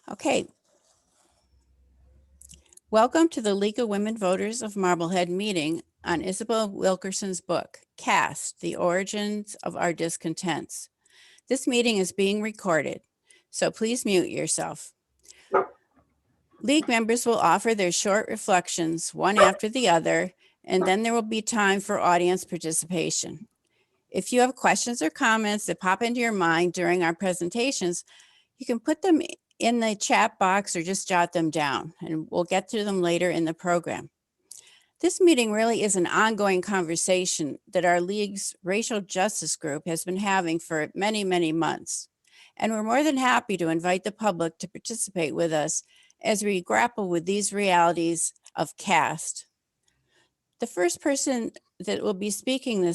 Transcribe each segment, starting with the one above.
Okay. Welcome to the League of Women Voters of Marblehead meeting on Isabel Wilkerson's book, Caste, the Origins of Our Discontents. This meeting is being recorded, so please mute yourself. League members will offer their short reflections, one after the other, and then there will be time for audience participation. If you have questions or comments that pop into your mind during our presentations, you can put them in the chat box or just jot them down, and we'll get to them later in the program. This meeting really is an ongoing conversation that our League's Racial Justice Group has been having for many, many months. And we're more than happy to invite the public to participate with us as we grapple with these realities of caste. The first person that will be speaking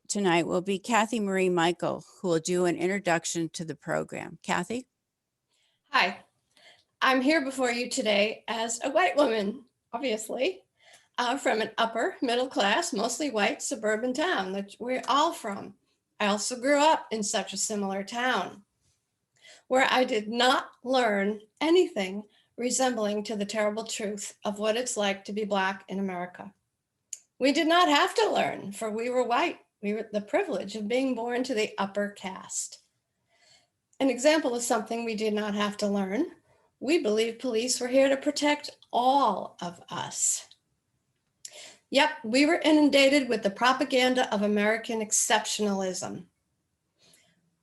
tonight will be Kathy Marie Michael, who will do an introduction to the program. Kathy? Hi, I'm here before you today as a white woman, obviously, from an upper middle class, mostly white suburban town that we're all from. I also grew up in such a similar town where I did not learn anything resembling to the terrible truth of what it's like to be Black in America. We did not have to learn, for we were white. We were the privilege of being born to the upper caste. An example of something we did not have to learn: we believe police were here to protect all of us. Yep, we were inundated with the propaganda of American exceptionalism.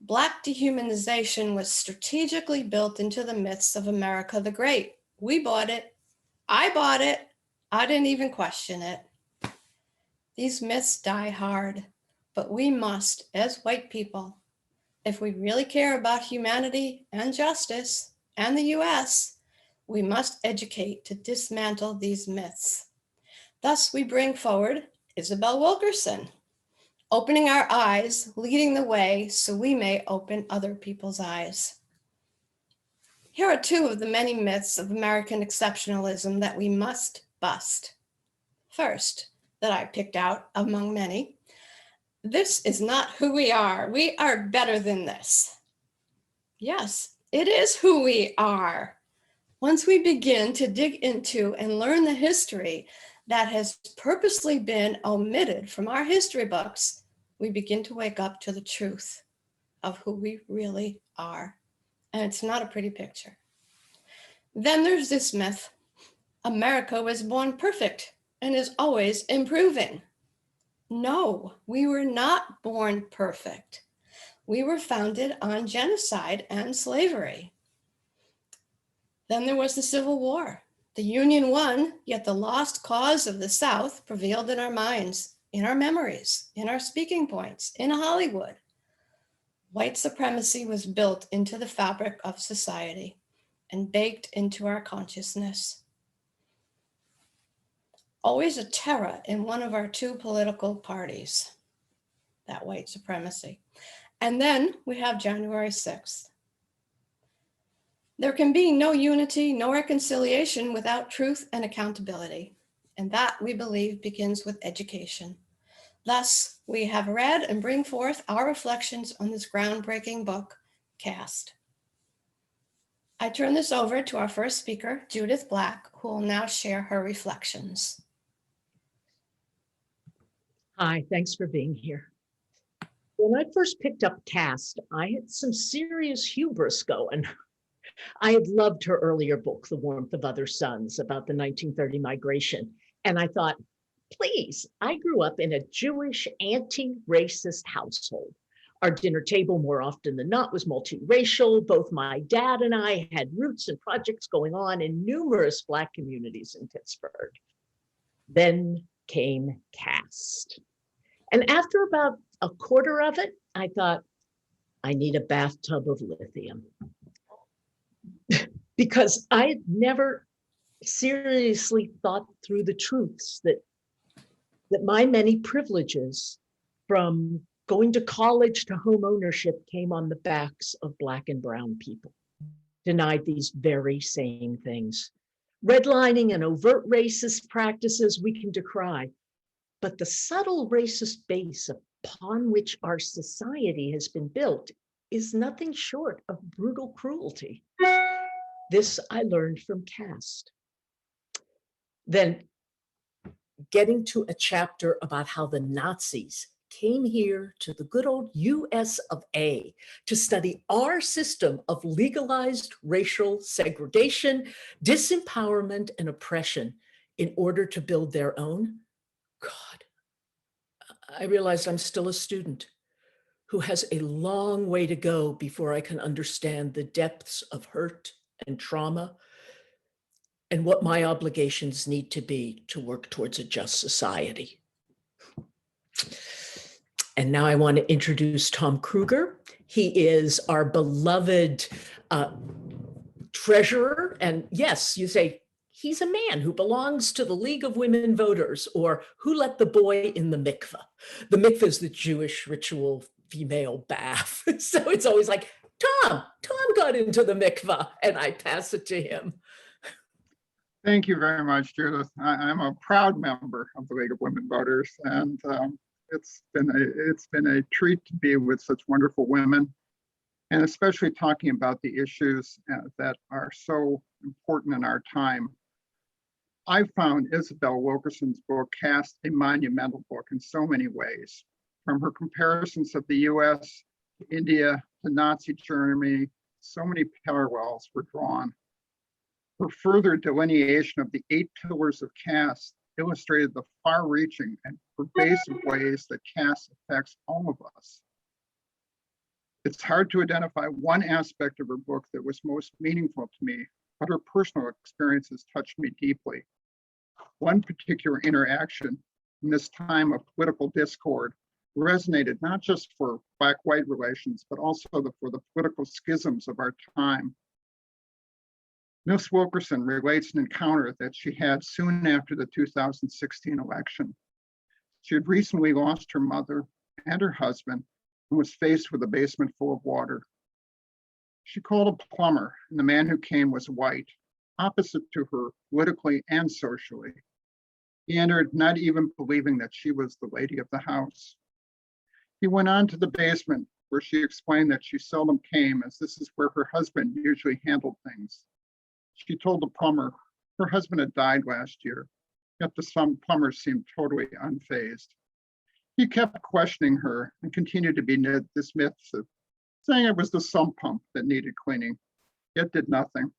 Black dehumanization was strategically built into the myths of America the Great. We bought it. I bought it. I didn't even question it. These myths die hard, but we must, as white people, if we really care about humanity and justice and the US, we must educate to dismantle these myths. Thus, we bring forward Isabel Wilkerson, opening our eyes, leading the way so we may open other people's eyes. Here are two of the many myths of American exceptionalism that we must bust. First, that I picked out among many: this is not who we are. We are better than this. Yes, it is who we are. Once we begin to dig into and learn the history that has purposely been omitted from our history books, we begin to wake up to the truth of who we really are. And it's not a pretty picture. Then there's this myth: America was born perfect and is always improving. No, we were not born perfect. We were founded on genocide and slavery. Then there was the Civil War. The Union won, yet the lost cause of the South prevailed in our minds, in our memories, in our speaking points, in Hollywood. White supremacy was built into the fabric of society and baked into our consciousness. Always a terror in one of our two political parties, that white supremacy. And then we have January 6th. There can be no unity, no reconciliation without truth and accountability. And that, we believe, begins with education. Thus, we have read and bring forth our reflections on this groundbreaking book, Caste. I turn this over to our first speaker, Judith Black, who will now share her reflections. Hi, thanks for being here. When I first picked up Caste, I had some serious hubris going. I had loved her earlier book, The Warmth of Other Suns, about the 1930 migration. And I thought, please, I grew up in a Jewish anti-racist household. Our dinner table, more often than not, was multiracial. Both my dad and I had roots and projects going on in numerous Black communities in Pittsburgh. Then came Caste. And after about a quarter of it, I thought, I need a bathtub of lithium. Because I had never seriously thought through the truths that my many privileges, from going to college to home ownership, came on the backs of Black and brown people, denied these very same things. Redlining and overt racist practices we can decry, but the subtle racist base upon which our society has been built is nothing short of brutal cruelty. This I learned from Caste. Then getting to a chapter about how the Nazis came here to the good old US of A to study our system of legalized racial segregation, disempowerment, and oppression in order to build their own. God, I realized I'm still a student who has a long way to go before I can understand the depths of hurt and trauma and what my obligations need to be to work towards a just society. And now I want to introduce Tom Kruger. He is our beloved treasurer. And yes, you say, he's a man who belongs to the League of Women Voters, or who let the boy in the mikveh. The mikveh is the Jewish ritual female bath. So it's always like, Tom got into the mikveh, and I pass it to him. Thank you very much, Judith. I'm a proud member of the League of Women Voters, and it's been a treat to be with such wonderful women, and especially talking about the issues that are so important in our time. I found Isabel Wilkerson's book, Caste, a monumental book in so many ways. From her comparisons of the US to India to Nazi Germany, so many parallels were drawn. Her further delineation of the 8 pillars of caste illustrated the far-reaching and pervasive ways that caste affects all of us. It's hard to identify one aspect of her book that was most meaningful to me, but her personal experiences touched me deeply. One particular interaction in this time of political discord resonated not just for Black-white relations, but also for the political schisms of our time. Miss Wilkerson relates an encounter that she had soon after the 2016 election. She had recently lost her mother and her husband and was faced with a basement full of water. She called a plumber, and the man who came was white, opposite to her politically and socially. He entered not even believing that she was the lady of the house. He went on to the basement, where she explained that she seldom came, as this is where her husband usually handled things. She told the plumber her husband had died last year, yet the plumber seemed totally unfazed. He kept questioning her and continued to be dismissive, saying it was the sump pump that needed cleaning, yet did nothing.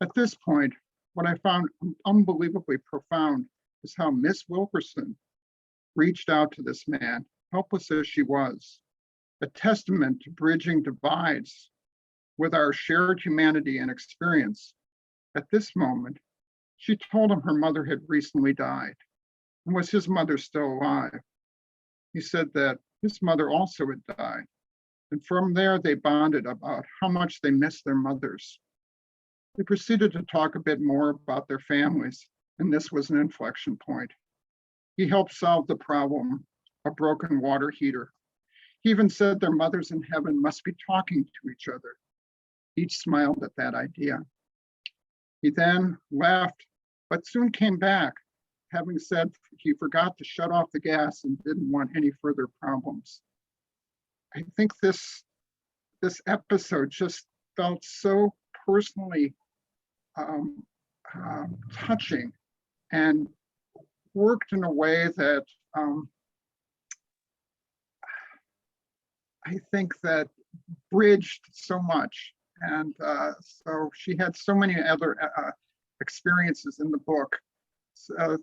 At this point, what I found unbelievably profound is how Miss Wilkerson reached out to this man, helpless as she was, a testament to bridging divides with our shared humanity and experience. At this moment, she told him her mother had recently died, and was his mother still alive? He said that his mother also had died, and from there they bonded about how much they missed their mothers. They proceeded to talk a bit more about their families, and this was an inflection point. He helped solve the problem, a broken water heater. He even said their mothers in heaven must be talking to each other. Each smiled at that idea. He then left, but soon came back, having said he forgot to shut off the gas and didn't want any further problems. I think this episode just felt so personally touching and worked in a way that I think that bridged so much. And so she had so many other experiences in the book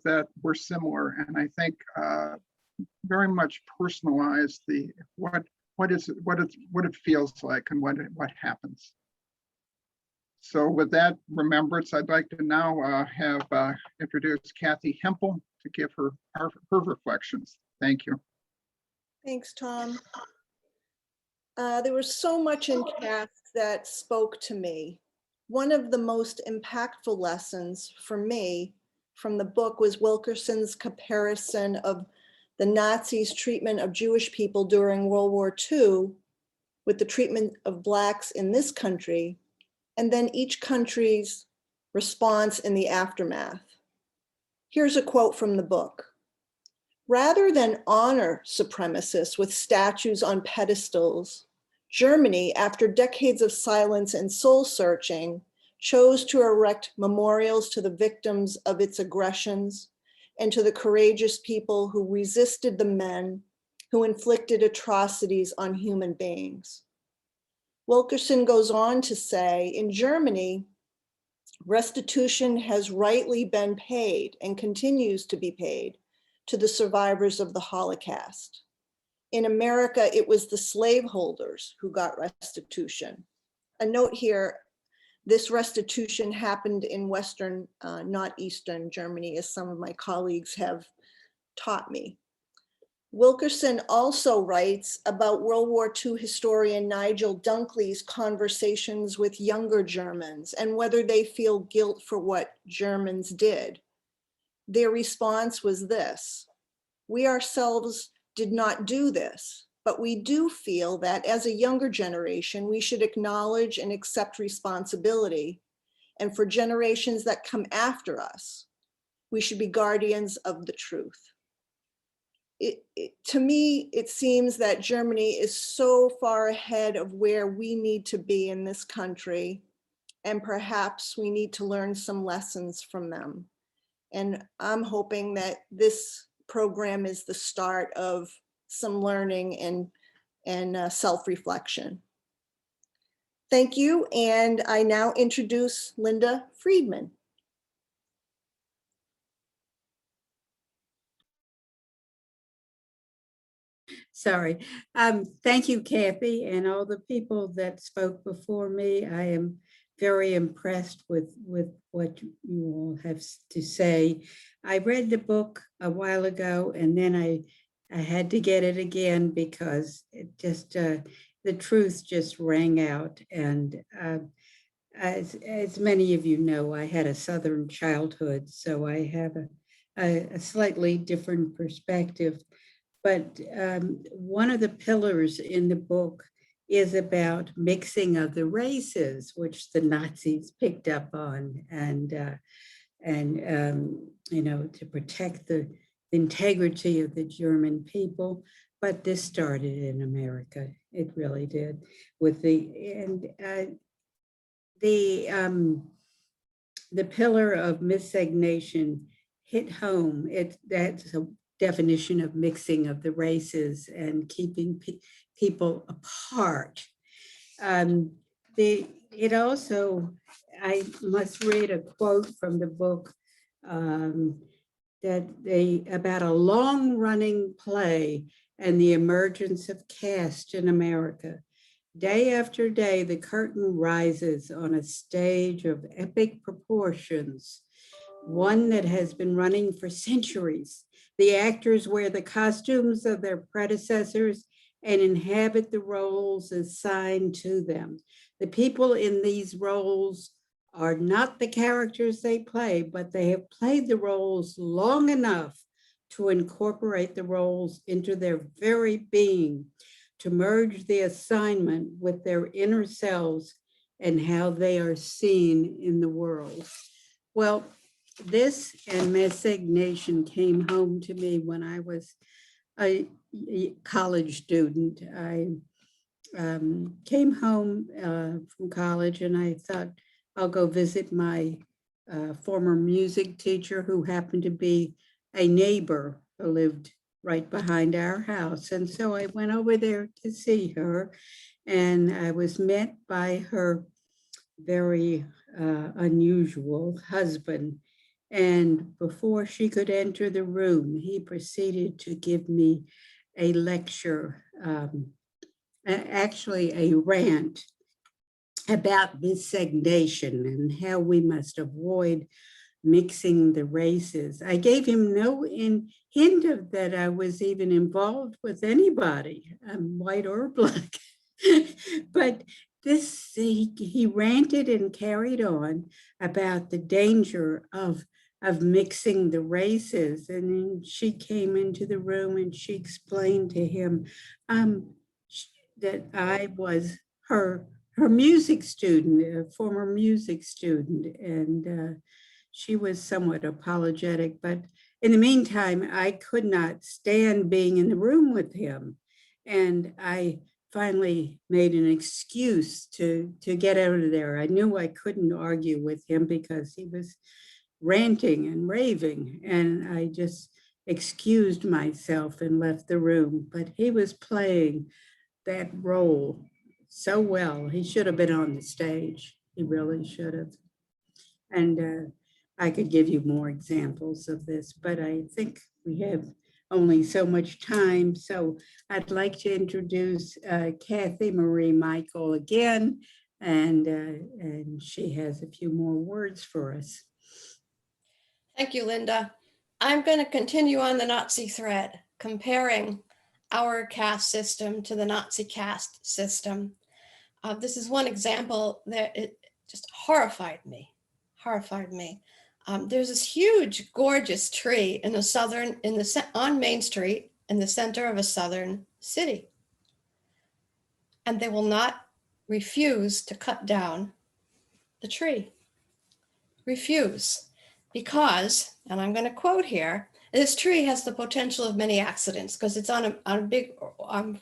that were similar, and I think very much personalized what it feels like and what happens. So with that remembrance, I'd like to now have introduce Kathy Hempel to give her reflections. Thank you. Thanks, Tom. There was so much in Caste that spoke to me. One of the most impactful lessons for me from the book was Wilkerson's comparison of the Nazis' treatment of Jewish people during World War II with the treatment of Blacks in this country, and then each country's response in the aftermath. Here's a quote from the book. Rather than honor supremacists with statues on pedestals, Germany, after decades of silence and soul searching, chose to erect memorials to the victims of its aggressions and to the courageous people who resisted the men who inflicted atrocities on human beings. Wilkerson goes on to say, in Germany, restitution has rightly been paid and continues to be paid to the survivors of the Holocaust. In America, it was the slaveholders who got restitution. A note here, this restitution happened in Western, not Eastern Germany, as some of my colleagues have taught me. Wilkerson also writes about World War II historian Nigel Dunkley's conversations with younger Germans and whether they feel guilt for what Germans did. Their response was this: we ourselves did not do this, but we do feel that as a younger generation, we should acknowledge and accept responsibility. And for generations that come after us, we should be guardians of the truth. To me, it seems that Germany is so far ahead of where we need to be in this country, and perhaps we need to learn some lessons from them. And I'm hoping that this program is the start of some learning and self-reflection. Thank you, and I now introduce Linda Friedman. Sorry. Thank you, Kathy, and all the people that spoke before me. I am very impressed with what you all have to say. I read the book a while ago, and then I had to get it again because it just the truth just rang out. And as many of you know, I had a Southern childhood, so I have a slightly different perspective. But one of the pillars in the book is about mixing of the races, which the Nazis picked up on, and you know, to protect the integrity of the German people. But this started in America; it really did. With the pillar of miscegnation hit home. That's a definition of mixing of the races and keeping people apart. It also, I must read a quote from the book about a long-running play and the emergence of caste in America. Day after day, the curtain rises on a stage of epic proportions, one that has been running for centuries. The actors wear the costumes of their predecessors and inhabit the roles assigned to them. The people in these roles are not the characters they play, but they have played the roles long enough to incorporate the roles into their very being, to merge the assignment with their inner selves and how they are seen in the world. Well, this and miscegnation came home to me when I was a college student. I came home from college and I thought I'll go visit my former music teacher, who happened to be a neighbor who lived right behind our house. And so I went over there to see her, and I was met by her very unusual husband. And before she could enter the room, he proceeded to give me a lecture, actually a rant about miscegnation and how we must avoid mixing the races. I gave him no hint of that I was even involved with anybody, white or black. But this, he ranted and carried on about the danger of mixing the races. And then she came into the room and she explained to him that I was her music student, a former music student. And she was somewhat apologetic, but in the meantime, I could not stand being in the room with him. And I finally made an excuse to get out of there. I knew I couldn't argue with him because he was ranting and raving, and I just excused myself and left the room. But he was playing that role so well. He should have been on the stage. He really should have. And I could give you more examples of this, but I think we have only so much time. So I'd like to introduce Kathy Marie Michael again, and she has a few more words for us. Thank you, Linda. I'm going to continue on the Nazi thread, comparing our caste system to the Nazi caste system. This is one example that it just horrified me. There's this huge, gorgeous tree in on Main Street in the center of a southern city. And they will not refuse to cut down the tree. Refuse. Because, and I'm going to quote here, this tree has the potential of many accidents because it's on a big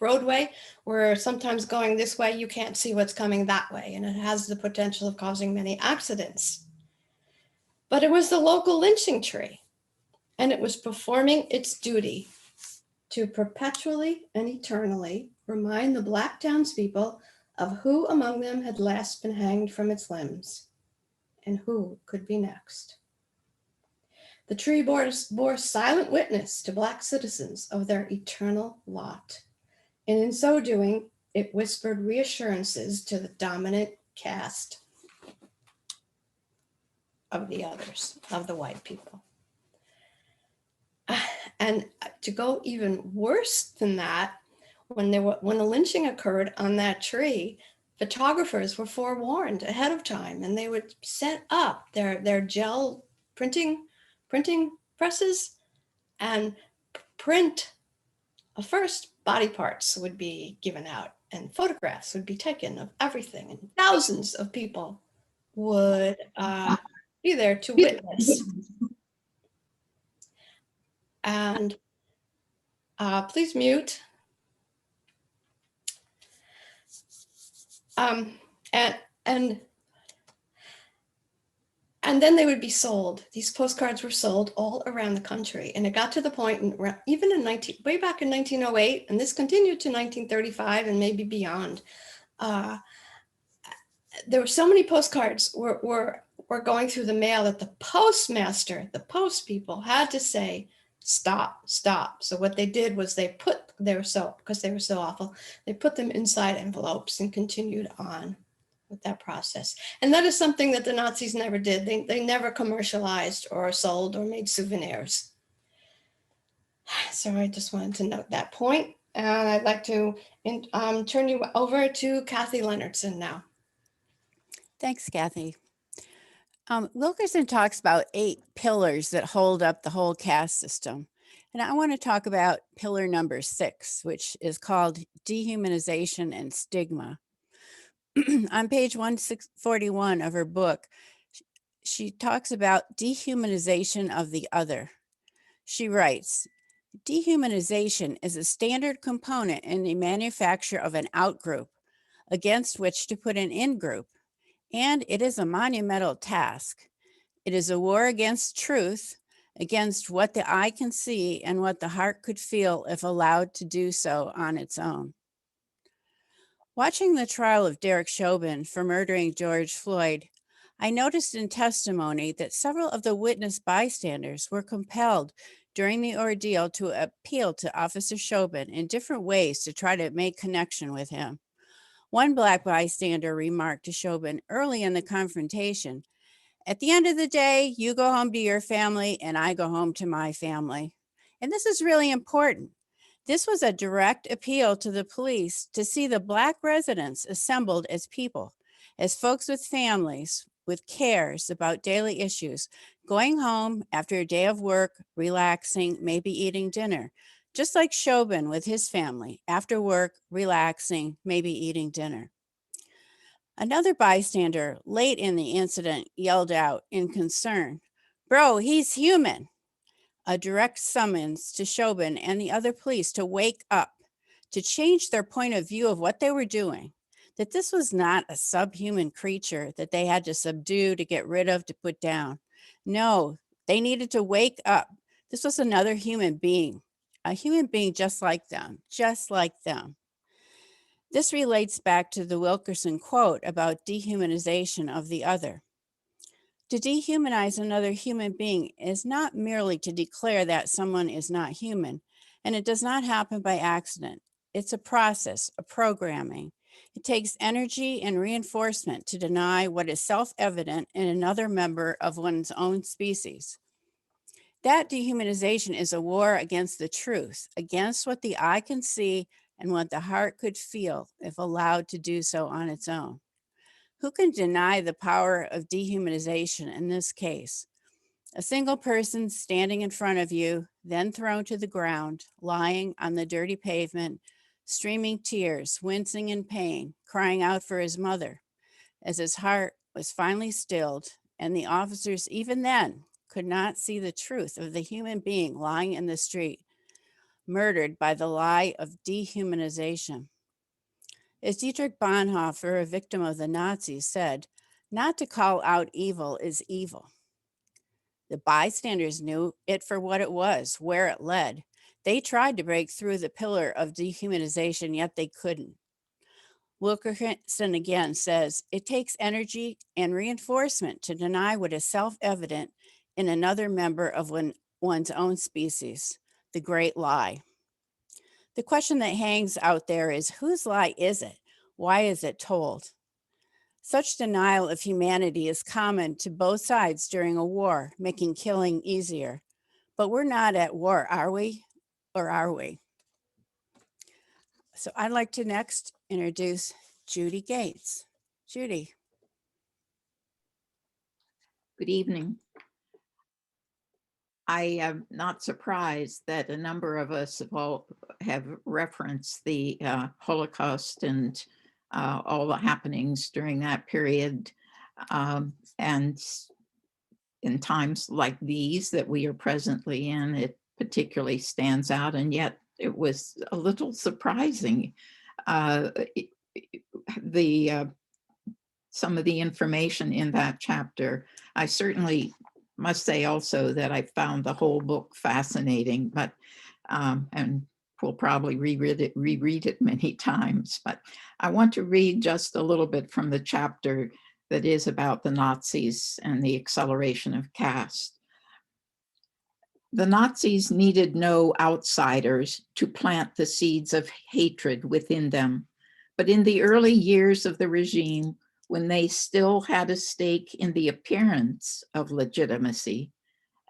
roadway where sometimes going this way, you can't see what's coming that way. And it has the potential of causing many accidents. But it was the local lynching tree, and it was performing its duty to perpetually and eternally remind the Black townspeople of who among them had last been hanged from its limbs and who could be next. The tree bore silent witness to Black citizens of their eternal lot. And in so doing, it whispered reassurances to the dominant caste of the others, of the white people. And to go even worse than that, when the lynching occurred on that tree, photographers were forewarned ahead of time, and they would set up their gel printing presses and print. First, body parts would be given out and photographs would be taken of everything, and thousands of people would be there to witness. And please mute. And then they would be sold. These postcards were sold all around the country. And it got to the point, even in way back in 1908, and this continued to 1935 and maybe beyond. There were so many postcards were going through the mail that the postmaster, the post people had to say, stop. So what they did was because they were so awful, they put them inside envelopes and continued on with that process. And that is something that the Nazis never did. They never commercialized or sold or made souvenirs. So I just wanted to note that point. And I'd like to turn you over to Kathy Leonardson now. Thanks, Kathy. Wilkerson talks about 8 pillars that hold up the whole caste system. And I want to talk about pillar number 6, which is called dehumanization and stigma. On page 141 of her book, she talks about dehumanization of the other. She writes, dehumanization is a standard component in the manufacture of an out-group against which to put an in-group, and it is a monumental task. It is a war against truth, against what the eye can see and what the heart could feel if allowed to do so on its own. Watching the trial of Derek Chauvin for murdering George Floyd, I noticed in testimony that several of the witness bystanders were compelled during the ordeal to appeal to Officer Chauvin in different ways to try to make connection with him. One Black bystander remarked to Chauvin early in the confrontation, "At the end of the day, you go home to your family and I go home to my family." And this is really important. This was a direct appeal to the police to see the Black residents assembled as people, as folks with families, with cares about daily issues, going home after a day of work, relaxing, maybe eating dinner, just like Chauvin with his family, after work, relaxing, maybe eating dinner. Another bystander late in the incident yelled out in concern, "Bro, he's human." A direct summons to Chauvin and the other police to wake up, to change their point of view of what they were doing, that this was not a subhuman creature that they had to subdue, to get rid of, to put down. No, they needed to wake up. This was another human being, a human being just like them, just like them. This relates back to the Wilkerson quote about dehumanization of the other. To dehumanize another human being is not merely to declare that someone is not human, and it does not happen by accident. It's a process, a programming. It takes energy and reinforcement to deny what is self-evident in another member of one's own species. That dehumanization is a war against the truth, against what the eye can see and what the heart could feel if allowed to do so on its own. Who can deny the power of dehumanization in this case? A single person standing in front of you, then thrown to the ground, lying on the dirty pavement, streaming tears, wincing in pain, crying out for his mother, as his heart was finally stilled, and the officers even then could not see the truth of the human being lying in the street, murdered by the lie of dehumanization. As Dietrich Bonhoeffer, a victim of the Nazis, said, "Not to call out evil is evil." The bystanders knew it for what it was, where it led. They tried to break through the pillar of dehumanization, yet they couldn't. Wilkerson again says, "It takes energy and reinforcement to deny what is self-evident in another member of one's own species, the great lie." The question that hangs out there is, whose lie is it? Why is it told? Such denial of humanity is common to both sides during a war, making killing easier. But we're not at war, are we? Or are we? So I'd like to next introduce Judy Gates. Judy. Good evening. I am not surprised that a number of us have referenced the Holocaust and all the happenings during that period. And in times like these that we are presently in, it particularly stands out. And yet it was a little surprising. Some of the information in that chapter. I certainly must say also that I found the whole book fascinating, but and we'll probably reread it many times. But I want to read just a little bit from the chapter that is about the Nazis and the acceleration of caste. The Nazis needed no outsiders to plant the seeds of hatred within them. But in the early years of the regime, when they still had a stake in the appearance of legitimacy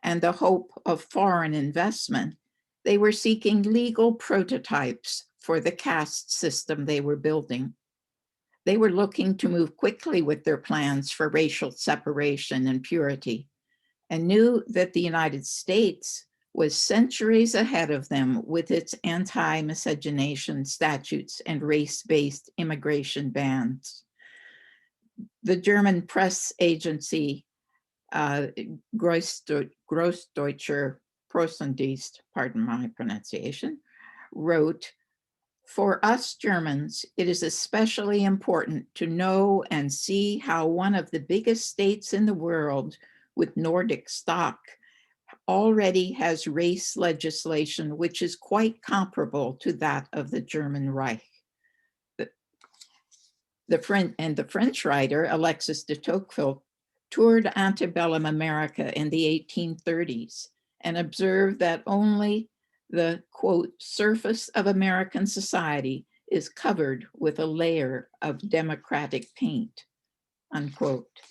and the hope of foreign investment, they were seeking legal prototypes for the caste system they were building. They were looking to move quickly with their plans for racial separation and purity, and knew that the United States was centuries ahead of them with its anti-miscegenation statutes and race-based immigration bans. The German press agency, Grossdeutscher Preußendienst, pardon my pronunciation, wrote, "For us Germans, it is especially important to know and see how one of the biggest states in the world with Nordic stock already has race legislation which is quite comparable to that of the German Reich." The French writer Alexis de Tocqueville toured antebellum America in the 1830s and observed that only the, quote, surface of American society is covered with a layer of democratic paint, unquote.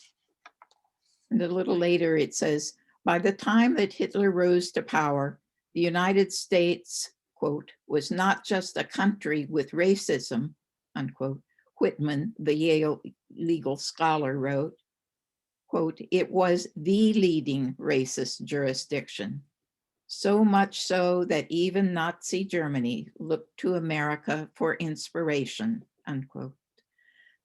And a little later it says, by the time that Hitler rose to power, the United States, quote, was not just a country with racism, unquote. Whitman, the Yale legal scholar, wrote, quote, it was the leading racist jurisdiction. So much so that even Nazi Germany looked to America for inspiration, unquote.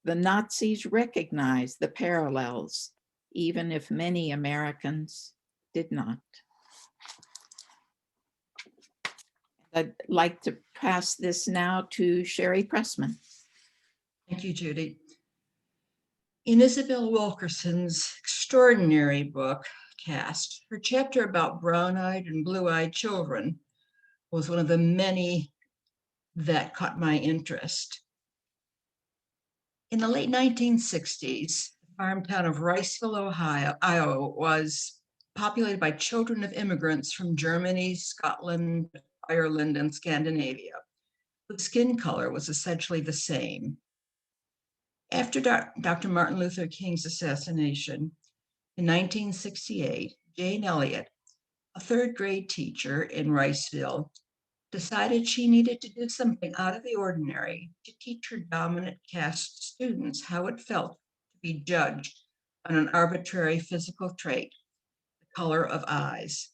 The Nazis recognized the parallels, even if many Americans did not. I'd like to pass this now to Sherry Pressman. Thank you, Judy. In Isabel Wilkerson's extraordinary book, Caste, her chapter about brown-eyed and blue-eyed children was one of the many that caught my interest. In the late 1960s, the farm town of Riceville, Iowa was populated by children of immigrants from Germany, Scotland, Ireland, and Scandinavia, whose skin color was essentially the same. After Dr. Martin Luther King's assassination in 1968, Jane Elliott, a third grade teacher in Riceville, decided she needed to do something out of the ordinary to teach her dominant caste students how it felt to be judged on an arbitrary physical trait, the color of eyes.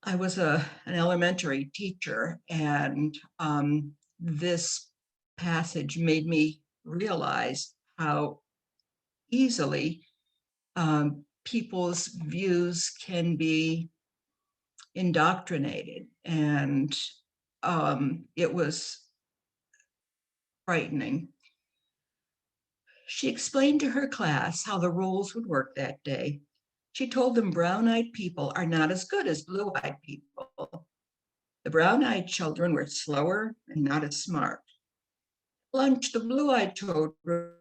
I was an elementary teacher, and this passage made me realize how easily people's views can be indoctrinated, and it was frightening. She explained to her class how the rules would work that day. She told them brown-eyed people are not as good as blue-eyed people. The brown-eyed children were slower and not as smart. Lunch, the blue-eyed children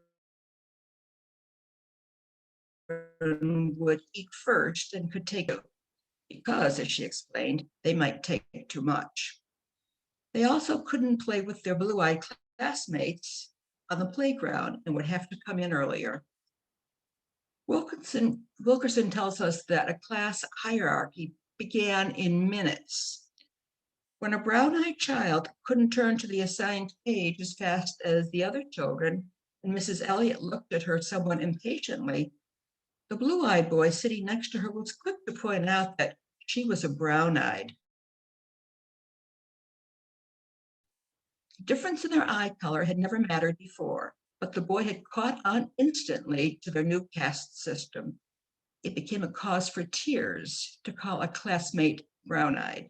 would eat first and could take it because, as she explained, they might take too much. They also couldn't play with their blue-eyed classmates on the playground and would have to come in earlier. Wilkerson tells us that a class hierarchy began in minutes. When a brown-eyed child couldn't turn to the assigned page as fast as the other children, and Mrs. Elliott looked at her somewhat impatiently, the blue-eyed boy sitting next to her was quick to point out that she was a brown-eyed. The difference in their eye color had never mattered before, but the boy had caught on instantly to their new caste system. It became a cause for tears to call a classmate brown-eyed.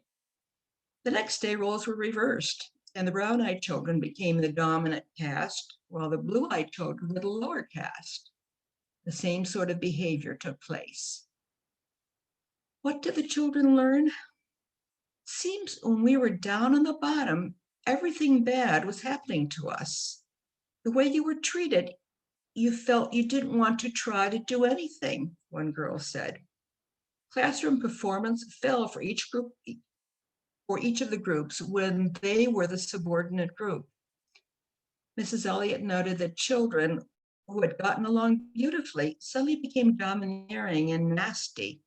The next day, roles were reversed, and the brown-eyed children became the dominant caste, while the blue-eyed children were the lower caste. The same sort of behavior took place. What did the children learn? Seems when we were down on the bottom, everything bad was happening to us. The way you were treated, you felt you didn't want to try to do anything, one girl said. Classroom performance fell for each of the groups when they were the subordinate group. Mrs. Elliott noted that children who had gotten along beautifully suddenly became domineering and nasty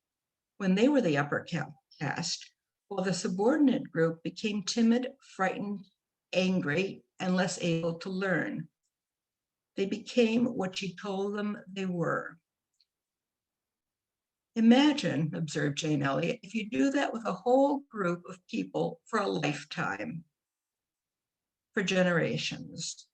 when they were the upper caste, while the subordinate group became timid, frightened, angry, and less able to learn. They became what she told them they were. Imagine, observed Jane Elliott, if you do that with a whole group of people for a lifetime, for generations.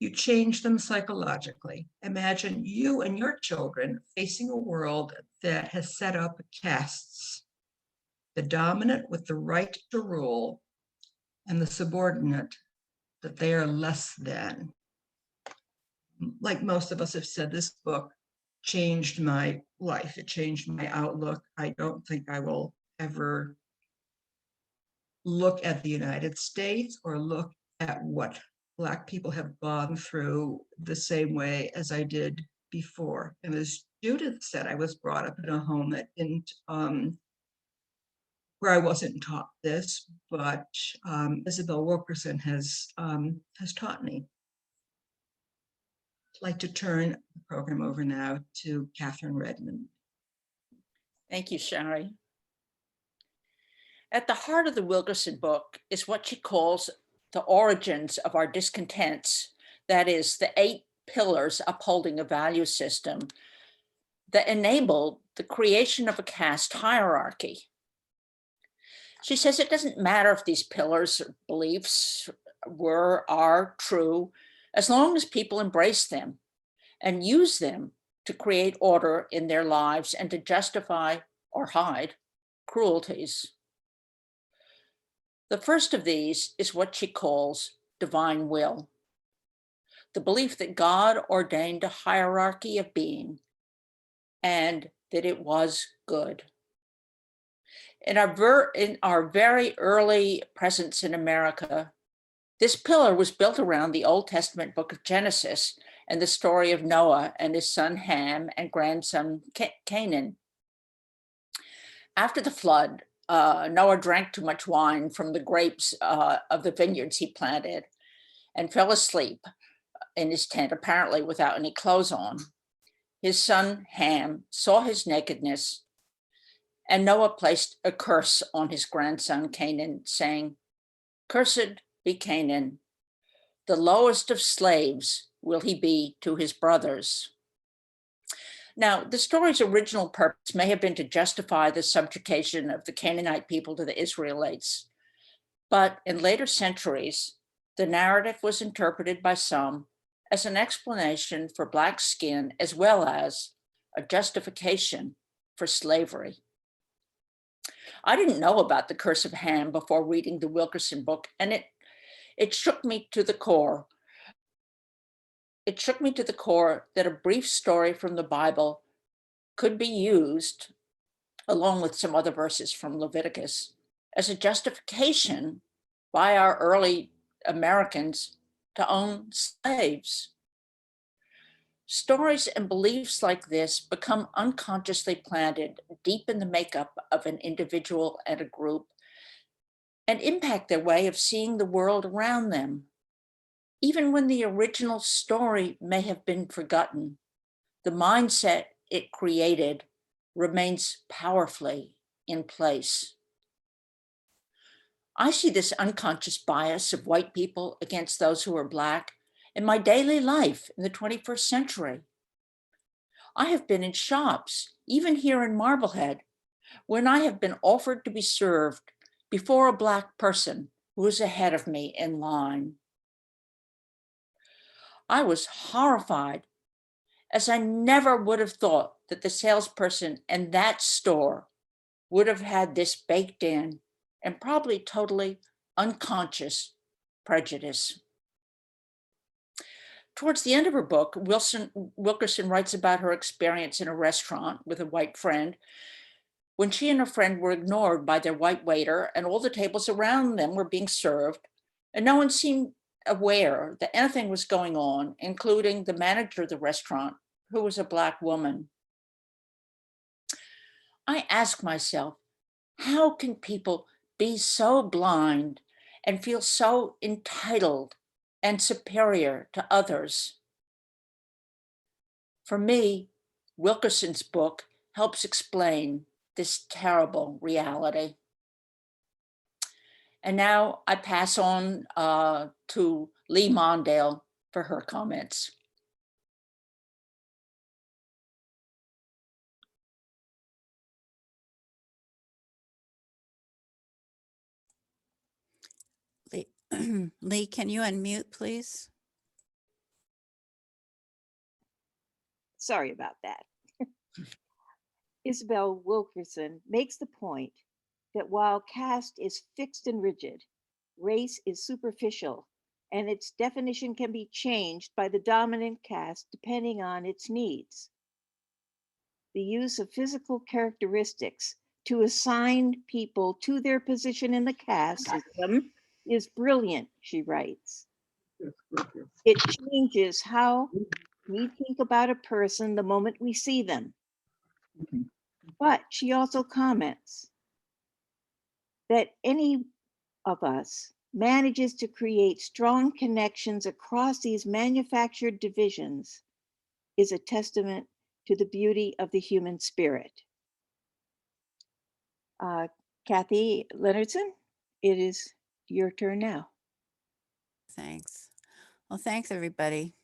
You change them psychologically. Imagine you and your children facing a world that has set up castes, the dominant with the right to rule, and the subordinate that they are less than. Like most of us have said, this book changed my life. It changed my outlook. I don't think I will ever look at the United States or look at what Black people have gone through the same way as I did before. And as Judith said, I was brought up in a home that didn't, where I wasn't taught this, but Isabel Wilkerson has taught me. I'd like to turn the program over now to Catherine Redmond. Thank you, Sherry. At the heart of the Wilkerson book is what she calls the origins of our discontents. That is, the 8 pillars upholding a value system that enabled the creation of a caste hierarchy. She says it doesn't matter if these pillars or beliefs are true, as long as people embrace them and use them to create order in their lives and to justify or hide cruelties. The first of these is what she calls divine will, the belief that God ordained a hierarchy of being and that it was good. In our very early presence in America, this pillar was built around the Old Testament book of Genesis and the story of Noah and his son Ham and grandson Canaan. After the flood, Noah drank too much wine from the grapes of the vineyards he planted and fell asleep in his tent, apparently without any clothes on. His son Ham saw his nakedness, and Noah placed a curse on his grandson Canaan, saying, "Cursed be Canaan, the lowest of slaves will he be to his brothers." Now, the story's original purpose may have been to justify the subjugation of the Canaanite people to the Israelites, but in later centuries, the narrative was interpreted by some as an explanation for Black skin as well as a justification for slavery. I didn't know about the curse of Ham before reading the Wilkerson book, and it shook me to the core. It shook me to the core that a brief story from the Bible could be used, along with some other verses from Leviticus, as a justification by our early Americans to own slaves. Stories and beliefs like this become unconsciously planted deep in the makeup of an individual and a group and impact their way of seeing the world around them. Even when the original story may have been forgotten, the mindset it created remains powerfully in place. I see this unconscious bias of white people against those who are Black in my daily life in the 21st century. I have been in shops, even here in Marblehead, when I have been offered to be served before a Black person who was ahead of me in line. I was horrified, as I never would have thought that the salesperson in that store would have had this baked in and probably totally unconscious prejudice. Towards the end of her book, Wilkerson writes about her experience in a restaurant with a white friend when she and her friend were ignored by their white waiter and all the tables around them were being served, and no one seemed aware that anything was going on, including the manager of the restaurant, who was a Black woman. I ask myself, how can people be so blind and feel so entitled and superior to others? For me, Wilkerson's book helps explain this terrible reality. And now I pass on to Lee Mondale for her comments. Lee, can you unmute, please? Sorry about that. Isabel Wilkerson makes the point that while caste is fixed and rigid, race is superficial, and its definition can be changed by the dominant caste depending on its needs. The use of physical characteristics to assign people to their position in the caste system is brilliant, she writes. It changes how we think about a person the moment we see them. But she also comments that any of us manages to create strong connections across these manufactured divisions is a testament to the beauty of the human spirit. Kathy Leonardson, it is your turn now. Thanks. Well, thanks, everybody.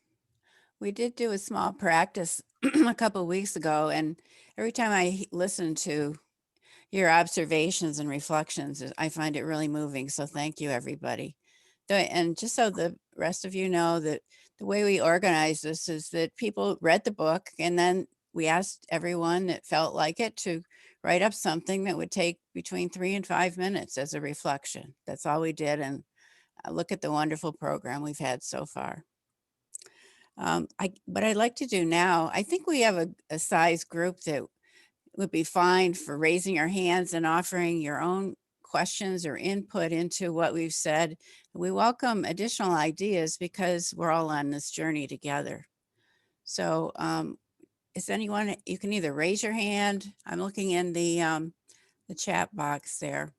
We did do a small practice a couple of weeks ago, and every time I listen to your observations and reflections, I find it really moving. So thank you, everybody. And just so the rest of you know, that the way we organize this is that people read the book, and then we asked everyone that felt like it to write up something that would take between 3 and 5 minutes as a reflection. That's all we did. And look at the wonderful program we've had so far. What I'd like to do now, I think we have a size group that would be fine for raising your hands and offering your own questions or input into what we've said. We welcome additional ideas because we're all on this journey together. So is anyone, you can either raise your hand. I'm looking in the chat box there.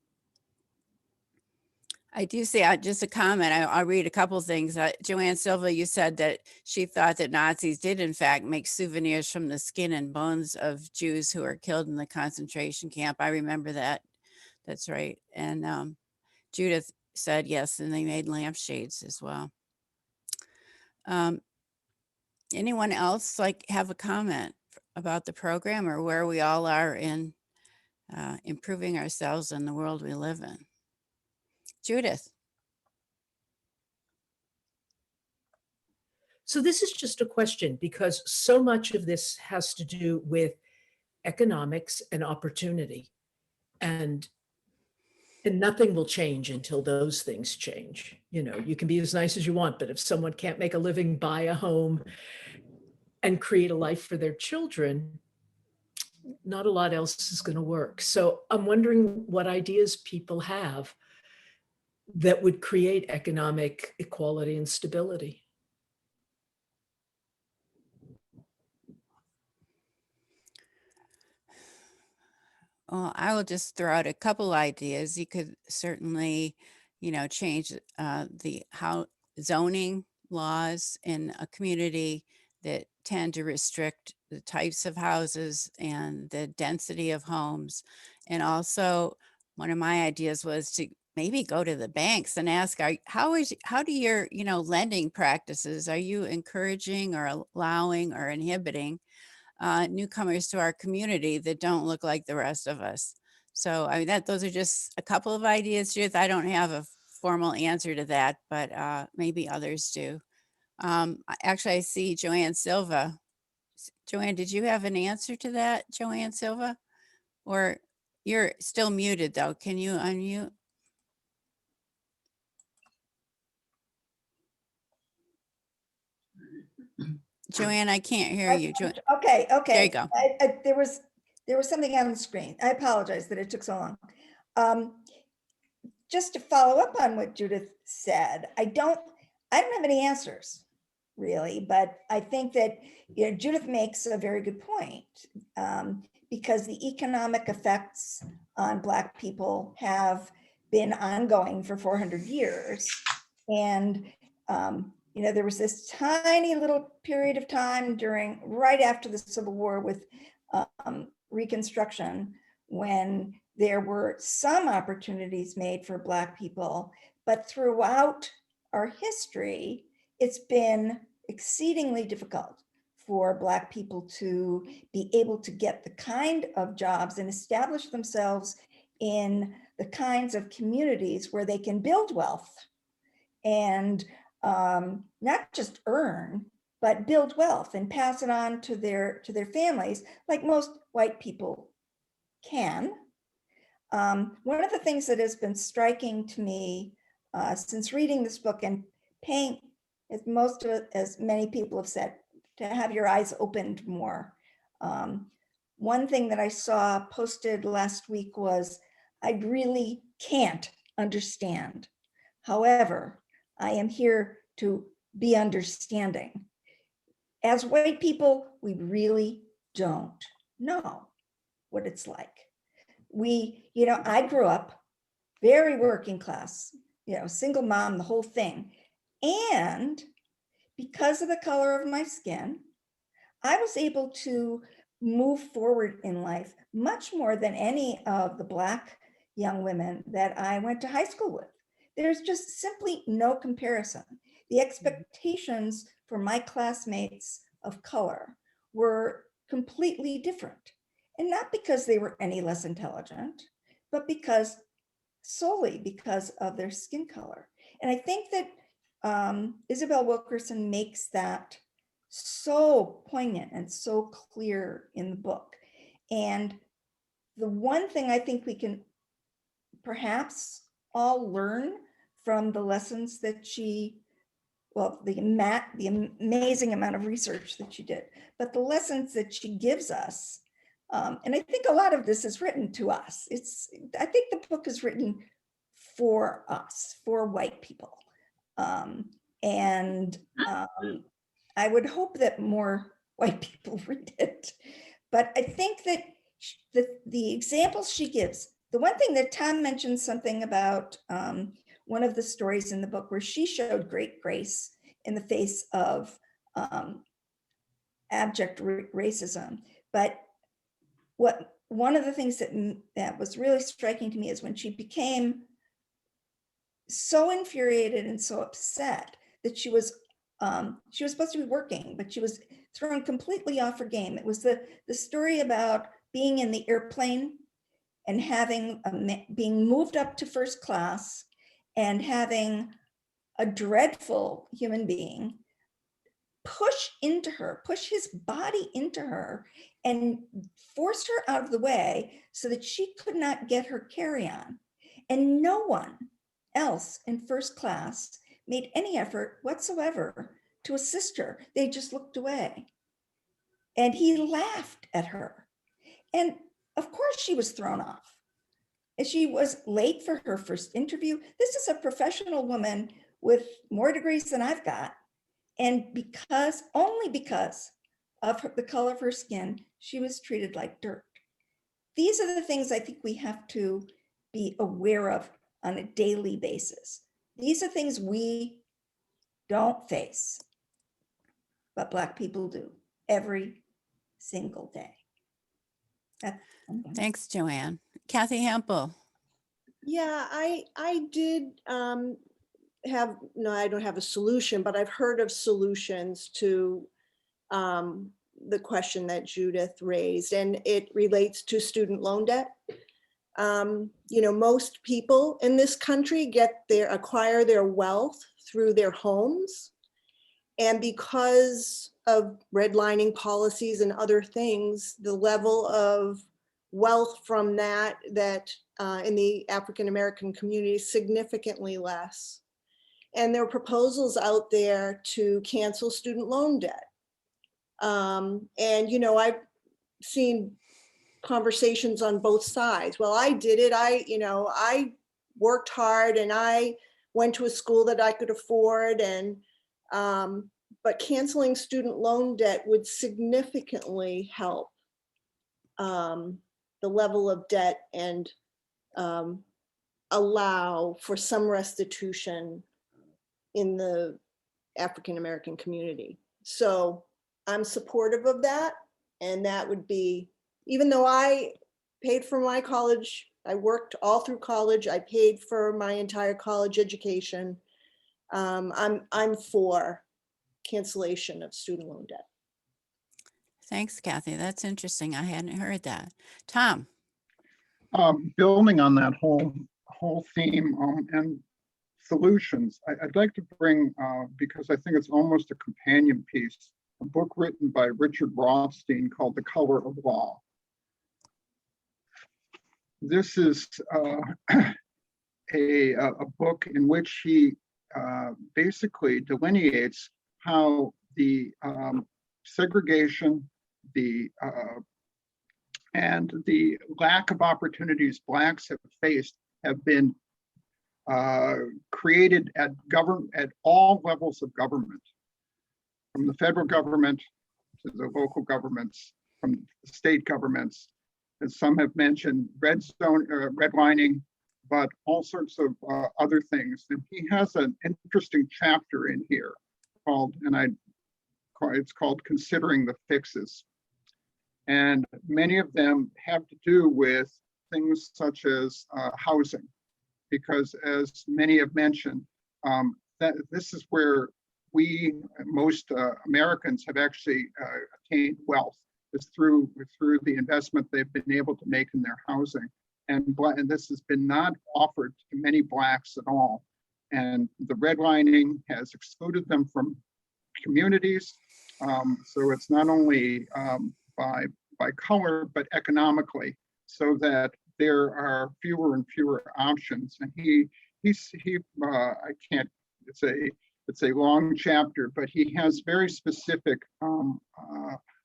I do see just a comment. I'll read a couple things. Joanne Silva, you said that she thought that Nazis did in fact make souvenirs from the skin and bones of Jews who were killed in the concentration camp. I remember that. That's right. And Judith said yes, and they made lampshades as well. Anyone else have a comment about the program or where we all are in improving ourselves in the world we live in? Judith. So this is just a question because so much of this has to do with economics and opportunity. And nothing will change until those things change. You know, you can be as nice as you want, but if someone can't make a living, buy a home, and create a life for their children, not a lot else is going to work. So I'm wondering what ideas people have that would create economic equality and stability. Well, I will just throw out a couple ideas. You could certainly, change the zoning laws in a community that tend to restrict the types of houses and the density of homes. And also, one of my ideas was to maybe go to the banks and ask, how do your, lending practices, are you encouraging or allowing or inhibiting newcomers to our community that don't look like the rest of us? So those are just a couple of ideas, Judith. I don't have a formal answer to that, but maybe others do. Actually, I see Joanne Silva. Joanne, did you have an answer to that, Joanne Silva? Or you're still muted though. Can you unmute? Joanne, I can't hear you. Okay. There you go. There was something on the screen. I apologize that it took so long. Just to follow up on what Judith said, I don't have any answers really, but I think that Judith makes a very good point because the economic effects on Black people have been ongoing for 400 years, and there was this tiny little period of time right after the Civil War with Reconstruction when there were some opportunities made for Black people, but throughout our history, it's been exceedingly difficult for Black people to be able to get the kind of jobs and establish themselves in the kinds of communities where they can build wealth and not just earn, but build wealth and pass it on to their families, like most white people can. One of the things that has been striking to me since reading this book and paying, as many people have said, to have your eyes opened more. One thing that I saw posted last week was, I really can't understand. However, I am here to be understanding. As white people, we really don't know what it's like. I grew up very working class, single mom, the whole thing. And because of the color of my skin, I was able to move forward in life much more than any of the Black young women that I went to high school with. There's just simply no comparison. The expectations for my classmates of color were completely different. And not because they were any less intelligent, but solely because of their skin color. And I think that Isabel Wilkerson makes that so poignant and so clear in the book. And the one thing I think we can perhaps all learn from the lessons that she, well, the amazing amount of research that she did, but the lessons that she gives us, and I think a lot of this is written to us. I think the book is written for us, for white people. And I would hope that more white people read it. But I think that the examples she gives, the one thing that Tom mentioned something about one of the stories in the book where she showed great grace in the face of abject racism. But one of the things that was really striking to me is when she became so infuriated and so upset that she was supposed to be working, but she was thrown completely off her game. It was the story about being in the airplane and having being moved up to first class and having a dreadful human being push his body into her and force her out of the way so that she could not get her carry-on. And no one else in first class made any effort whatsoever to assist her. They just looked away. And he laughed at her. And of course she was thrown off. And she was late for her first interview. This is a professional woman with more degrees than I've got. And only because of the color of her skin, she was treated like dirt. These are the things I think we have to be aware of on a daily basis. These are things we don't face, but Black people do every single day. Thanks, Joanne. Kathy Hempel. Yeah, I did I don't have a solution, but I've heard of solutions to the question that Judith raised, and it relates to student loan debt. Most people in this country acquire their wealth through their homes. And because of redlining policies and other things, the level of wealth from that in the African-American community is significantly less. And there are proposals out there to cancel student loan debt. I've seen conversations on both sides. Well, I did it. I worked hard and I went to a school that I could afford, but canceling student loan debt would significantly help the level of debt and allow for some restitution in the African-American community. So I'm supportive of that. And that would be, even though I paid for my college, I worked all through college, I paid for my entire college education. I'm for cancellation of student loan debt. Thanks, Kathy. That's interesting. I hadn't heard that. Tom. Building on that whole theme and solutions, I'd like to bring, because I think it's almost a companion piece, a book written by Richard Rothstein called The Color of Law. This is a book in which he basically delineates how the segregation, and the lack of opportunities Blacks have faced have been created at all levels of government, from the federal government to the local governments, from the state governments. As some have mentioned, redlining, but all sorts of other things. And he has an interesting chapter in here it's called Considering the Fixes. And many of them have to do with things such as housing, because as many have mentioned, that this is where most Americans have actually attained wealth, is through the investment they've been able to make in their housing. And this has been not offered to many Blacks at all. And the redlining has excluded them from communities. So it's not only by color, but economically. so that there are fewer and fewer options. And I can't, it's a long chapter, but he has very specific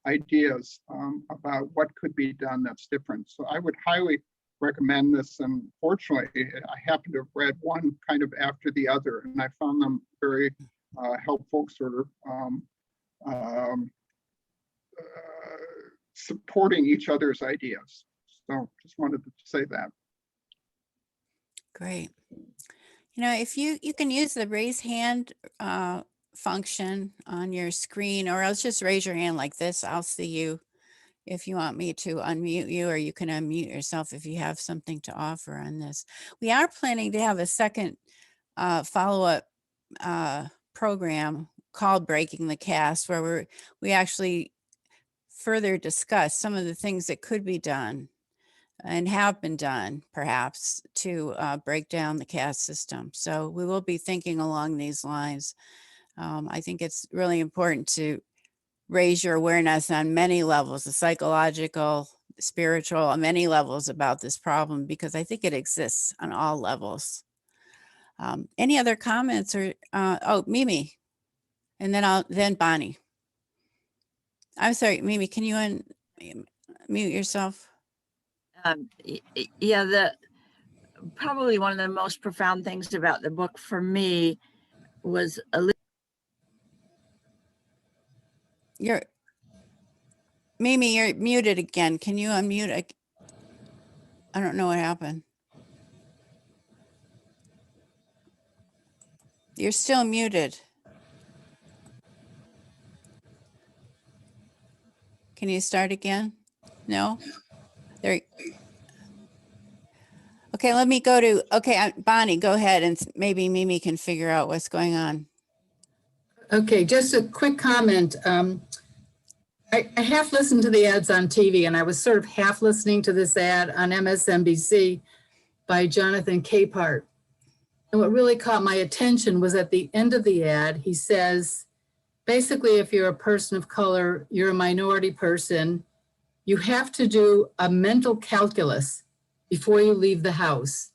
ideas about what could be done that's different. So I would highly recommend this. And fortunately, I happen to have read one kind of after the other, and I found them very helpful, sort of supporting each other's ideas. So just wanted to say that. Great. You know, if you can use the raise hand function on your screen, or else just raise your hand like this. I'll see you if you want me to unmute you, or you can unmute yourself if you have something to offer on this. We are planning to have a second follow-up program called Breaking the Caste, where we actually further discuss some of the things that could be done and have been done, perhaps, to break down the caste system. So we will be thinking along these lines. I think it's really important to raise your awareness on many levels, the psychological, spiritual, on many levels about this problem, because I think it exists on all levels. Any other comments or, oh, Mimi, and then Bonnie. I'm sorry, Mimi, can you unmute yourself? Yeah, probably one of the most profound things about the book for me was Mimi, you're muted again. Can you unmute? I don't know what happened. You're still muted. Can you start again? No? There. Okay, let me go to, okay, Bonnie, go ahead, and maybe Mimi can figure out what's going on. Okay, just a quick comment. I half listened to the ads on TV, and I was sort of half listening to this ad on MSNBC by Jonathan Capehart. And what really caught my attention was at the end of the ad, he says, basically, if you're a person of color, you're a minority person, you have to do a mental calculus before you leave the house.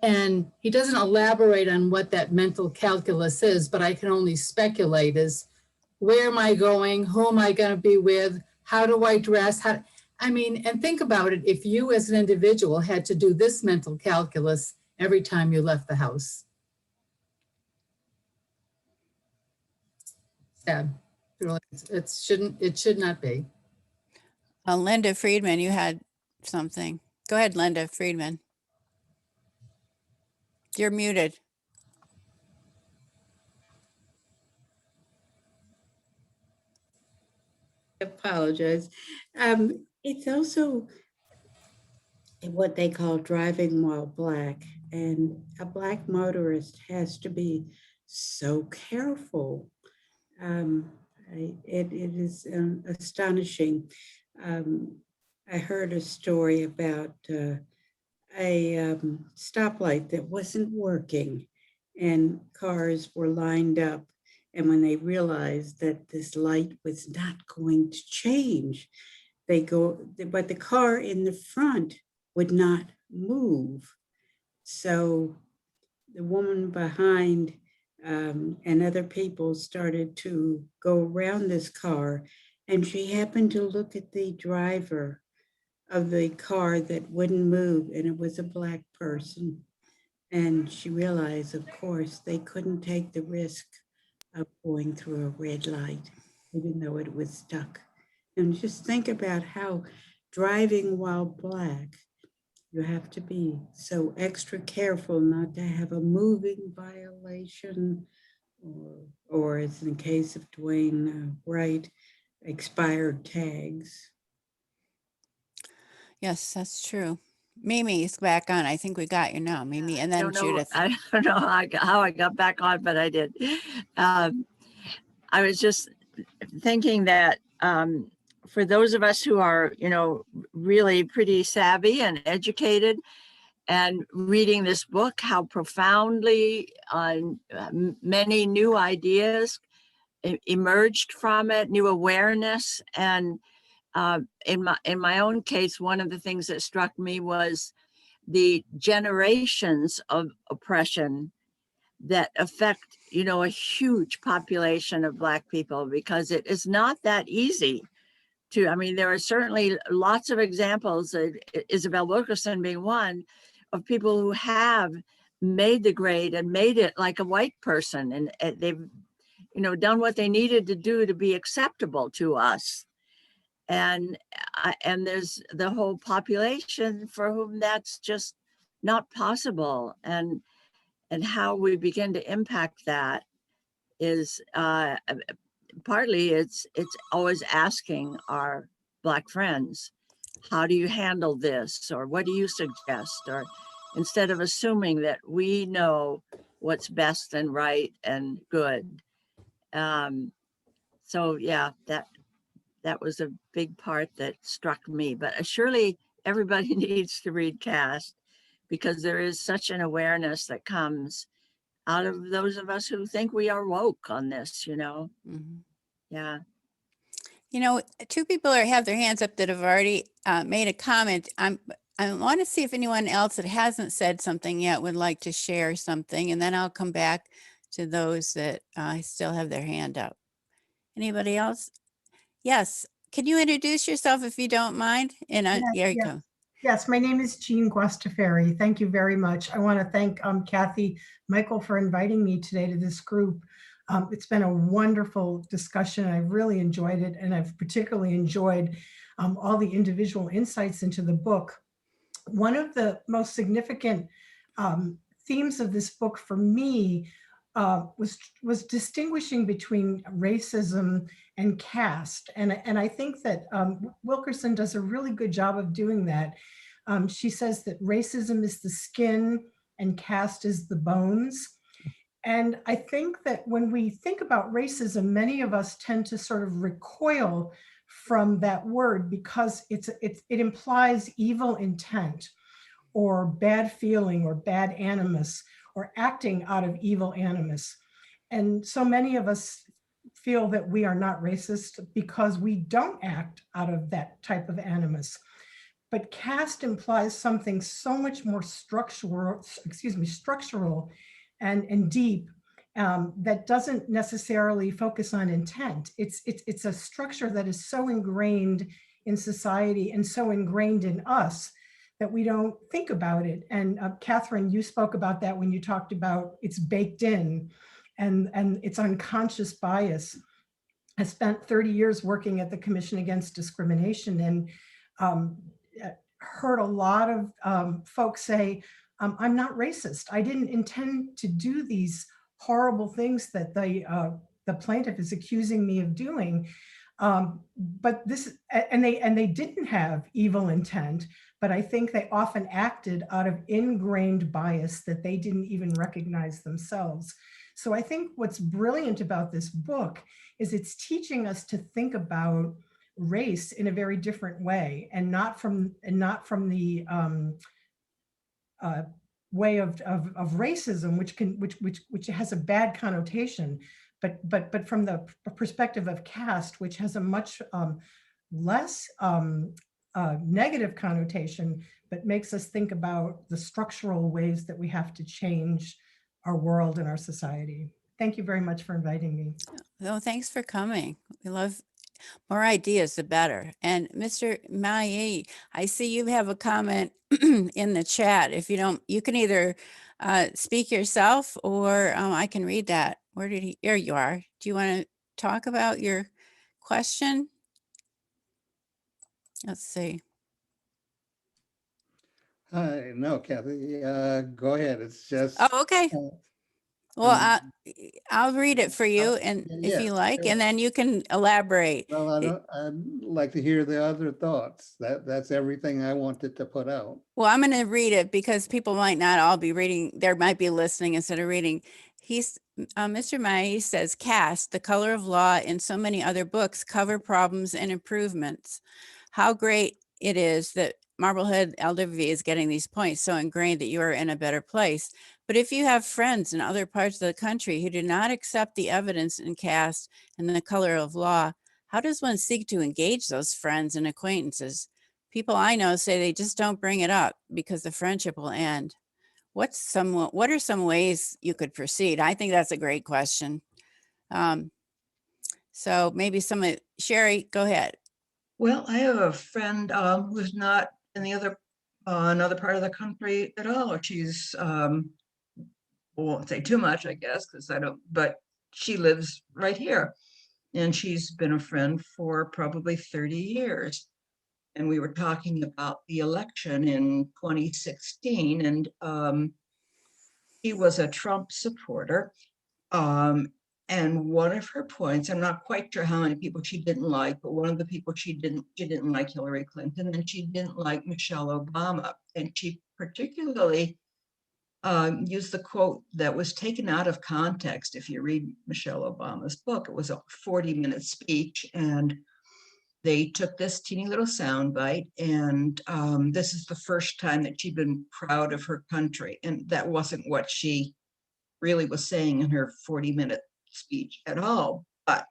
And he doesn't elaborate on what that mental calculus is, but I can only speculate as where am I going? Who am I going to be with? How do I dress? And think about it. If you as an individual had to do this mental calculus every time you left the house. Yeah, really, it should not be. Linda Friedman, you had something. Go ahead, Linda Friedman. You're muted. I apologize. It's also what they call driving while black, and a black motorist has to be so careful. It is astonishing. I heard a story about a stoplight that wasn't working, and cars were lined up. And when they realized that this light was not going to change, but the car in the front would not move. So the woman behind and other people started to go around this car, and she happened to look at the driver of the car that wouldn't move, and it was a black person. And she realized, of course, they couldn't take the risk of going through a red light, even though it was stuck. And just think about how driving while black, you have to be so extra careful not to have a moving violation, or as in the case of Dwayne Wright, expired tags. Yes, that's true. Mimi's back on. I think we got you now, Mimi, and then Judith. I don't know how I got back on, but I did. I was just thinking that for those of us who are, really pretty savvy and educated, and reading this book, how profoundly many new ideas emerged from it, new awareness, and In my own case, one of the things that struck me was the generations of oppression that affect, you know, a huge population of Black people, because it is not that easy to, I mean, there are certainly lots of examples, Isabel Wilkerson being one, of people who have made the grade and made it like a white person, and they've, you know, done what they needed to do to be acceptable to us. And there's the whole population for whom that's just not possible. And how we begin to impact that is partly it's always asking our Black friends, how do you handle this? Or what do you suggest? Or instead of assuming that we know what's best and right and good. So yeah, that was a big part that struck me, but surely everybody needs to read Caste, because there is such an awareness that comes out of those of us who think we are woke on this, you know? Mhm. Yeah. You know, two people have their hands up that have already made a comment. I want to see if anyone else that hasn't said something yet would like to share something, and then I'll come back to those that still have their hand up. Anybody else? Yes. Can you introduce yourself if you don't mind? And here you go. Yes, my name is Jean Guastaferi. Thank you very much. I want to thank Kathy Michael for inviting me today to this group. It's been a wonderful discussion. I've really enjoyed it, and I've particularly enjoyed all the individual insights into the book. One of the most significant themes of this book for me was distinguishing between racism and caste. And I think that Wilkerson does a really good job of doing that. She says that racism is the skin and caste is the bones. And I think that when we think about racism, many of us tend to sort of recoil from that word because it implies evil intent or bad feeling or bad animus or acting out of evil animus. And so many of us feel that we are not racist because we don't act out of that type of animus. But caste implies something so much more structural and deep that doesn't necessarily focus on intent. It's a structure that is so ingrained in society and so ingrained in us that we don't think about it. And Catherine, you spoke about that when you talked about it's baked in and it's unconscious bias. I spent 30 years working at the Commission Against Discrimination and heard a lot of folks say, I'm not racist. I didn't intend to do these horrible things that the plaintiff is accusing me of doing. But this, and they didn't have evil intent, but I think they often acted out of ingrained bias that they didn't even recognize themselves. So I think what's brilliant about this book is it's teaching us to think about race in a very different way, and not from the way of racism, which has a bad connotation, but from the perspective of caste, which has a much less negative connotation, but makes us think about the structural ways that we have to change our world and our society. Thank you very much for inviting me. No, thanks for coming. We love more ideas, the better. And Mr. Mai, I see you have a comment in the chat. If you don't, you can either speak yourself or I can read that. Where did he, here you are. Do you want to talk about your question? Let's see. No, Kathy, go ahead. It's just. Oh, okay. Well, I'll read it for you, and if you like, sure. and then you can elaborate. Well, I'd like to hear the other thoughts. That's everything I wanted to put out. Well, I'm going to read it because people might not all be reading. There might be listening instead of reading. Mr. Mai says, Caste, the color of law, and so many other books cover problems and improvements. How great it is that Marblehead LWV is getting these points so ingrained that you are in a better place. But if you have friends in other parts of the country who do not accept the evidence in caste and the color of law, How does one seek to engage those friends and acquaintances? People I know say they just don't bring it up because the friendship will end. What are some ways you could proceed? I think that's a great question. So maybe Sherry, go ahead. Well, I have a friend who's not in the another part of the country at all. She's won't say too much, I guess, because I don't, but she lives right here. And she's been a friend for probably 30 years. And we were talking about the election in 2016, and she was a Trump supporter. And one of her points, I'm not quite sure how many people she didn't like, but one of the people she didn't like Hillary Clinton, and she didn't like Michelle Obama. And she particularly used the quote that was taken out of context. If you read Michelle Obama's book, it was a 40-minute speech, and they took this teeny little soundbite, and this is the first time that she'd been proud of her country. And that wasn't what she really was saying in her 40-minute speech at all. But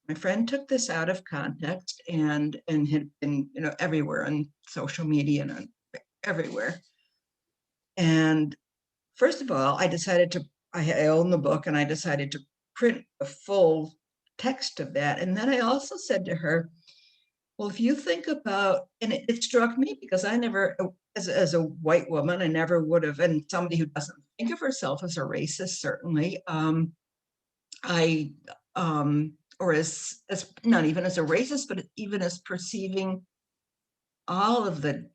my friend took this out of context and had been, everywhere on social media and everywhere. And first of all, I own the book, and I decided to print a full text of that. And then I also said to her, well, if you think about, and it struck me because I never, as a white woman, I never would have, and somebody who doesn't think of herself as a racist, certainly, or as not even as a racist, but even as perceiving all of the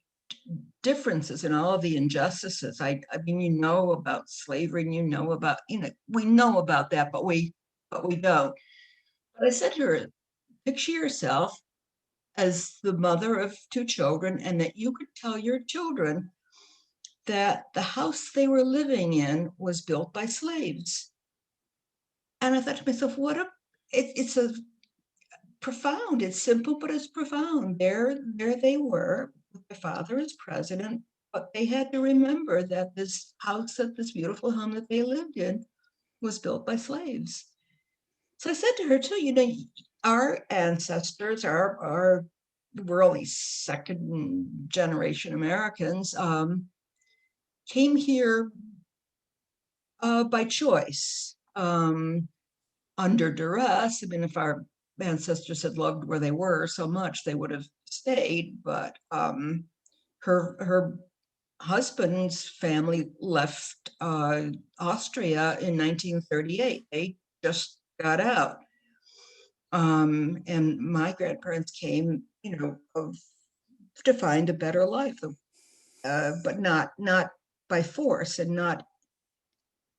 differences and all of the injustices. I mean, about slavery, and about, we know about that, but we don't. But I said to her, picture yourself as the mother of 2 children, and that you could tell your children that the house they were living in was built by slaves. And I thought to myself, it's a profound, it's simple, but it's profound. There they were with their father as president, but they had to remember that this house, that this beautiful home that they lived in, was built by slaves. So I said to her too, our ancestors, we're only second generation Americans, came here by choice, under duress. I mean, if our ancestors had loved where they were so much, they would have stayed. But her husband's family left Austria in 1938. They just got out. And my grandparents came, to find a better life, but not by force and not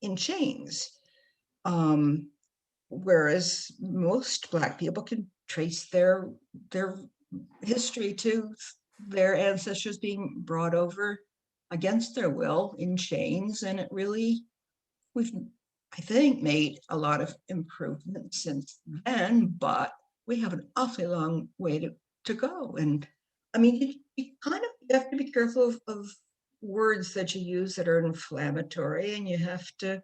in chains. Whereas most Black people can trace their history to their ancestors being brought over against their will in chains, and we've, I think, made a lot of improvements since then, but we have an awfully long way to go. And I mean, you have to be careful of words that you use that are inflammatory, and you have to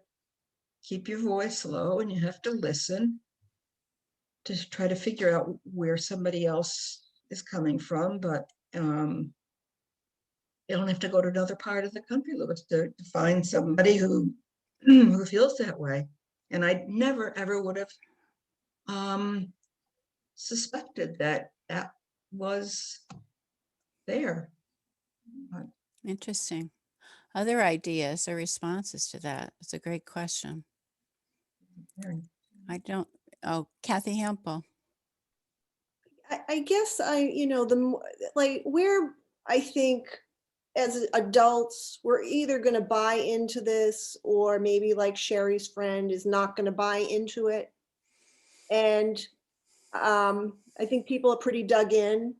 keep your voice low, and you have to listen to try to figure out where somebody else is coming from. But you don't have to go to another part of the country, Louis, to find somebody who feels that way. And I never ever would have suspected that was there. Interesting. Other ideas or responses to that? It's a great question. Kathy Hempel. I guess where I think as adults, we're either going to buy into this, or maybe like Sherry's friend is not going to buy into it. And I think people are pretty dug in.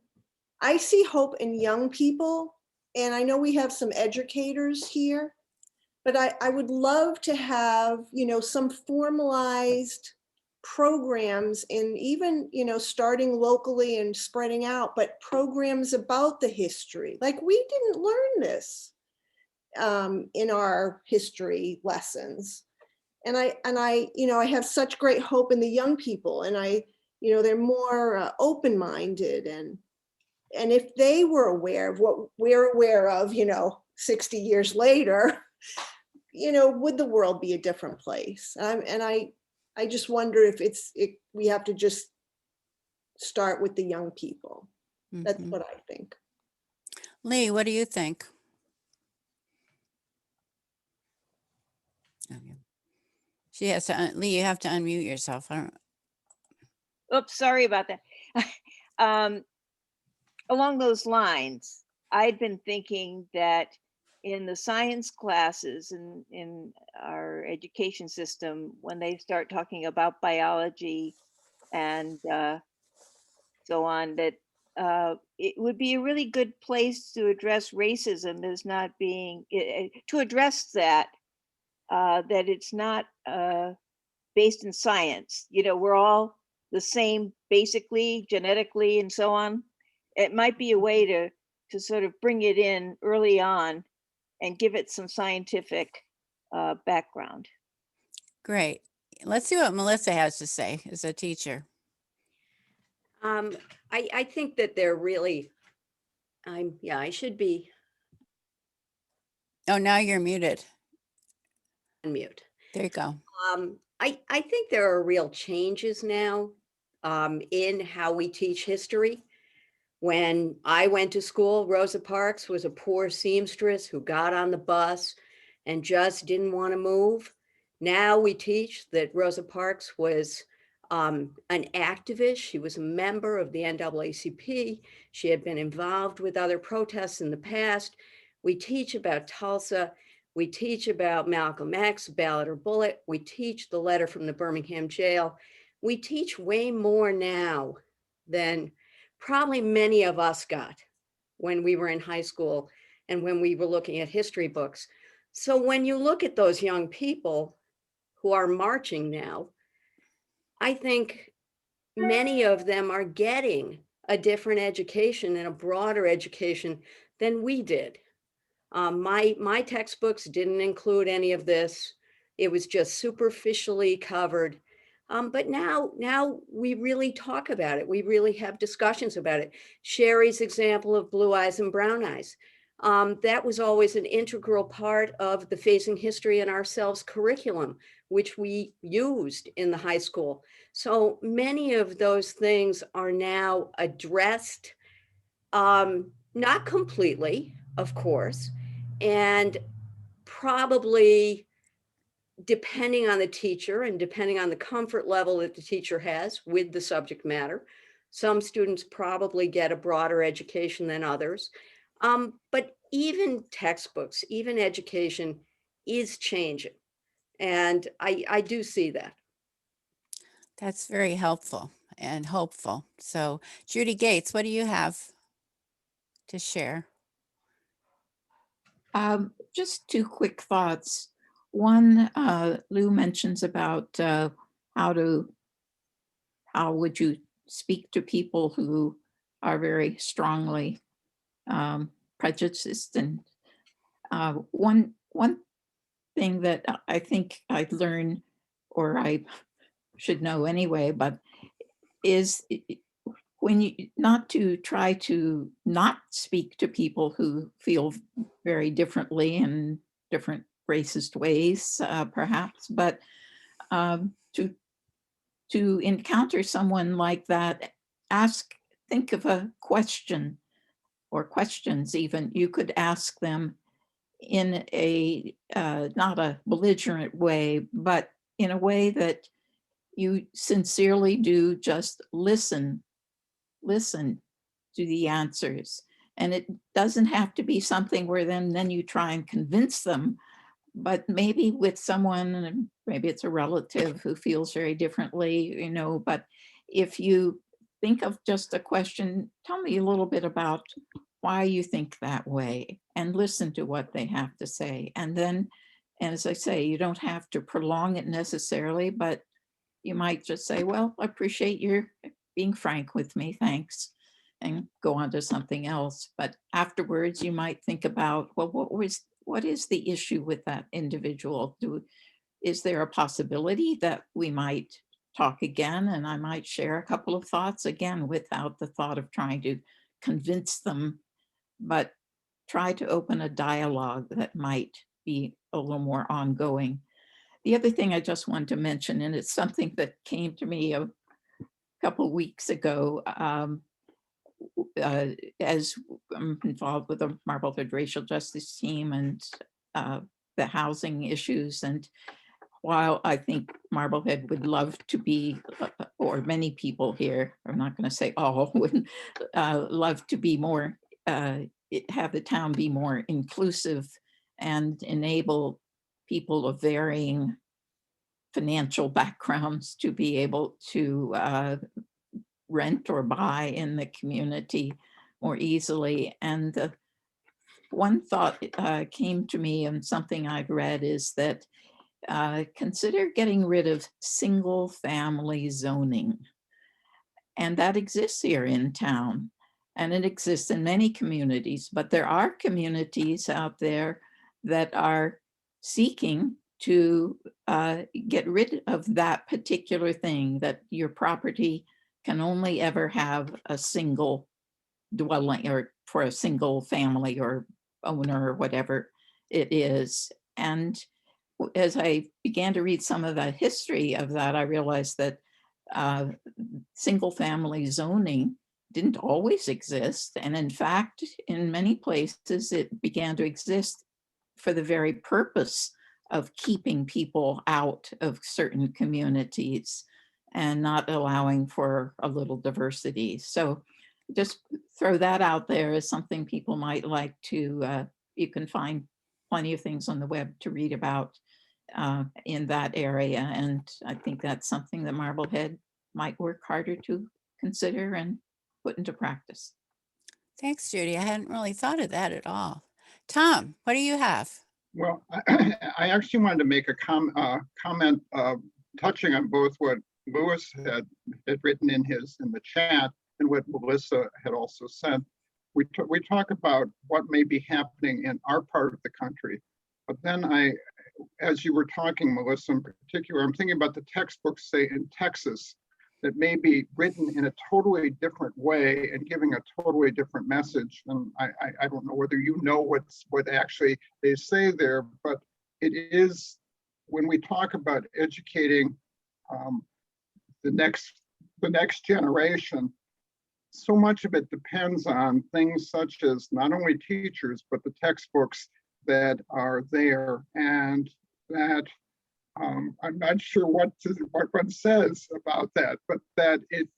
I see hope in young people, and I know we have some educators here, but I would love to have, some formalized programs, and even, starting locally and spreading out, but programs about the history. Like, we didn't learn this in our history lessons. And I have such great hope in the young people. And I they're more open-minded, and if they were aware of what we're aware of, 60 years later, would the world be a different place? And I just wonder if we have to just start with the young people. That's what I think. Lee, what do you think? Okay. She has to, Lee, you have to unmute yourself. I don't. Oops, sorry about that. Along those lines, I'd been thinking that in the science classes in our education system, when they start talking about biology and so on, that it would be a really good place to address racism as not being, to address that it's not based in science. We're all the same, basically, genetically and so on. It might be a way to sort of bring it in early on and give it some scientific background. Great. Let's see what Melissa has to say as a teacher. I think that they're really, I should be Oh, now you're muted. unmute. There you go. I think there are real changes now in how we teach history. When I went to school, Rosa Parks was a poor seamstress who got on the bus and just didn't want to move. Now we teach that Rosa Parks was an activist. She was a member of the NAACP. She had been involved with other protests in the past. We teach about Tulsa. We teach about Malcolm X, Ballot or Bullet. We teach the letter from the Birmingham jail. We teach way more now than probably many of us got when we were in high school and when we were looking at history books. So when you look at those young people who are marching now, I think many of them are getting a different education and a broader education than we did. My textbooks didn't include any of this. It was just superficially covered. But now we really talk about it. We really have discussions about it. Sherry's example of blue eyes and brown eyes. That was always an integral part of the Facing History and Ourselves curriculum, which we used in the high school. So many of those things are now addressed, not completely, of course, and probably depending on the teacher and depending on the comfort level that the teacher has with the subject matter. Some students probably get a broader education than others. But even textbooks, even education is changing. And I do see that. That's very helpful and hopeful. So Judy Gates, what do you have to share? Just two quick thoughts. One, Lou mentions about how would you speak to people who are very strongly prejudiced. And one thing that I think I'd learn, or I should know anyway, but is when you not to try to not speak to people who feel very differently in different racist ways, perhaps, but to encounter someone like that, think of a question or questions even. You could ask them in a not a belligerent way, but in a way that you sincerely do just listen to the answers. And it doesn't have to be something where then you try and convince them, but maybe with someone, and maybe it's a relative who feels very differently, but if you think of just a question, tell me a little bit about why you think that way, and listen to what they have to say. And then, as I say, you don't have to prolong it necessarily, but you might just say, well, I appreciate your being frank with me, thanks, and go on to something else. But afterwards, you might think about, well, what is the issue with that individual? Is there a possibility that we might talk again, and I might share a couple of thoughts again without the thought of trying to convince them, but try to open a dialogue that might be a little more ongoing. The other thing I just want to mention, and it's something that came to me a couple of weeks ago, as I'm involved with the Marblehead Racial Justice Team and the housing issues. And while I think Marblehead would love to be, or many people here, I'm not going to say all, would love to be more, have the town be more inclusive and enable people of varying financial backgrounds to be able to rent or buy in the community more easily. And one thought came to me, and something I've read, is that consider getting rid of single family zoning. And that exists here in town, and it exists in many communities, but there are communities out there that are seeking to get rid of that particular thing, that your property can only ever have a single dwelling, or for a single family or owner or whatever it is. And as I began to read some of the history of that, I realized that single family zoning didn't always exist. And in fact, in many places, it began to exist for the very purpose of keeping people out of certain communities and not allowing for a little diversity. So just throw that out there as something people might like to, you can find plenty of things on the web to read about in that area. And I think that's something that Marblehead might work harder to consider and put into practice. Thanks, Judy. I hadn't really thought of that at all. Tom, what do you have? Well, I actually wanted to make a comment touching on both what Louis had written in the chat and what Melissa had also said. We talk about what may be happening in our part of the country, but then as you were talking, Melissa, in particular, I'm thinking about the textbooks, say in Texas, that may be written in a totally different way and giving a totally different message. And I don't know whether you know what actually they say there, but it is, when we talk about educating the next generation, so much of it depends on things such as not only teachers, but the textbooks that are there, and that I'm not sure what one says about that, but that it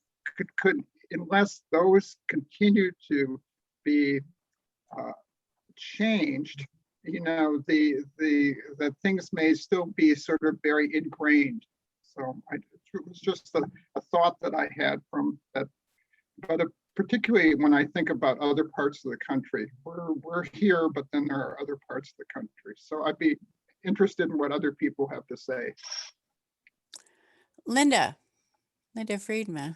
could unless those continue to be changed, you know, that things may still be sort of very ingrained. So it was just a thought that I had from that, but particularly when I think about other parts of the country, we're here, but then there are other parts of the country. So I'd be interested in what other people have to say. Linda Friedman.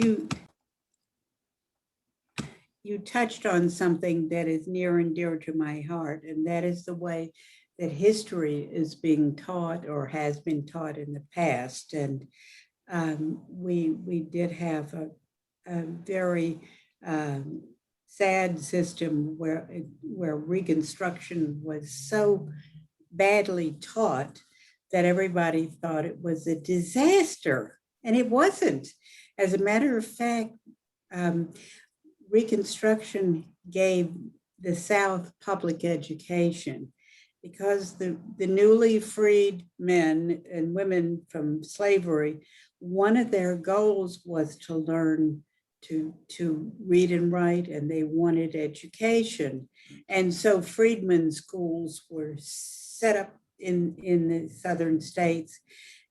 You touched on something that is near and dear to my heart, and that is the way that history is being taught or has been taught in the past. And we did have a very sad system where Reconstruction was so badly taught that everybody thought it was a disaster, and it wasn't. As a matter of fact, Reconstruction gave the South public education, because the newly freed men and women from slavery, one of their goals was to learn to read and write, and they wanted education. And so freedmen's schools were set up in the southern states.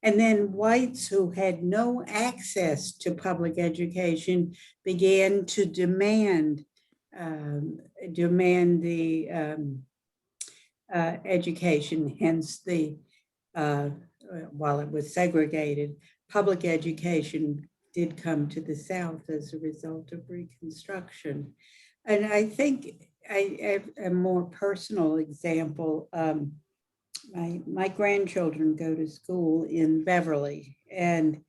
And then whites who had no access to public education began to demand the education. Hence the, while it was segregated, public education did come to the South as a result of Reconstruction. And I think I have a more personal example. my grandchildren go to school in Beverly, and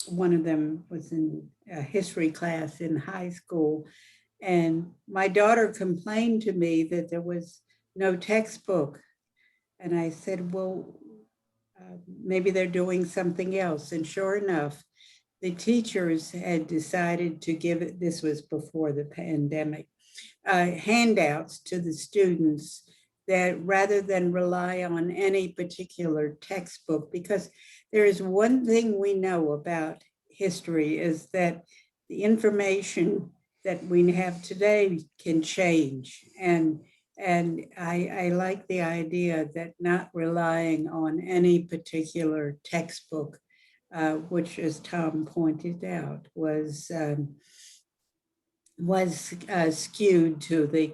one of them was in a history class in high school. And my daughter complained to me that there was no textbook. And I said, well, maybe they're doing something else. And sure enough, the teachers had decided to give it, this was before the pandemic, handouts to the students that rather than rely on any particular textbook, because there is one thing we know about history is that the information that we have today can change. And I like the idea that not relying on any particular textbook, which, as Tom pointed out, was skewed to the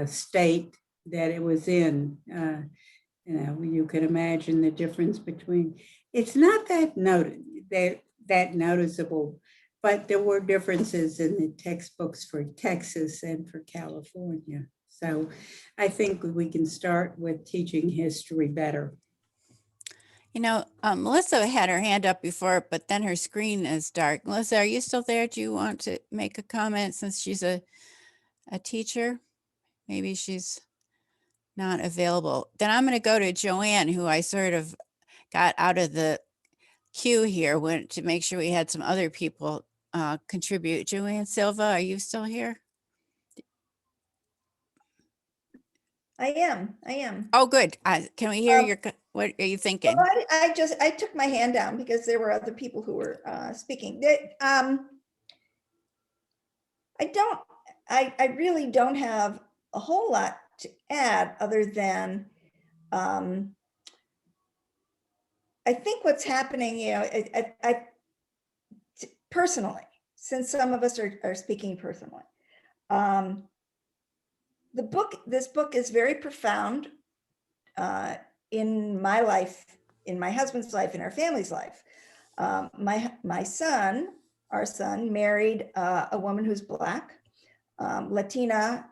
state that it was in. You can imagine the difference between. It's not that noticeable, but there were differences in the textbooks for Texas and for California. So I think we can start with teaching history better. You know, Melissa had her hand up before, but then her screen is dark. Melissa, are you still there? Do you want to make a comment since she's a teacher? Maybe she's not available. Then I'm going to go to Joanne, who I sort of got out of the queue here, went to make sure we had some other people contribute. Joanne Silva, are you still here? I am. Oh, good. Can we hear what are you thinking? Well, I took my hand down because there were other people who were speaking. I really don't have a whole lot to add other than I think what's happening, I personally, since some of us are speaking personally, this book is very profound in my life, in my husband's life, in our family's life. Our son married a woman who's Black, Latinx.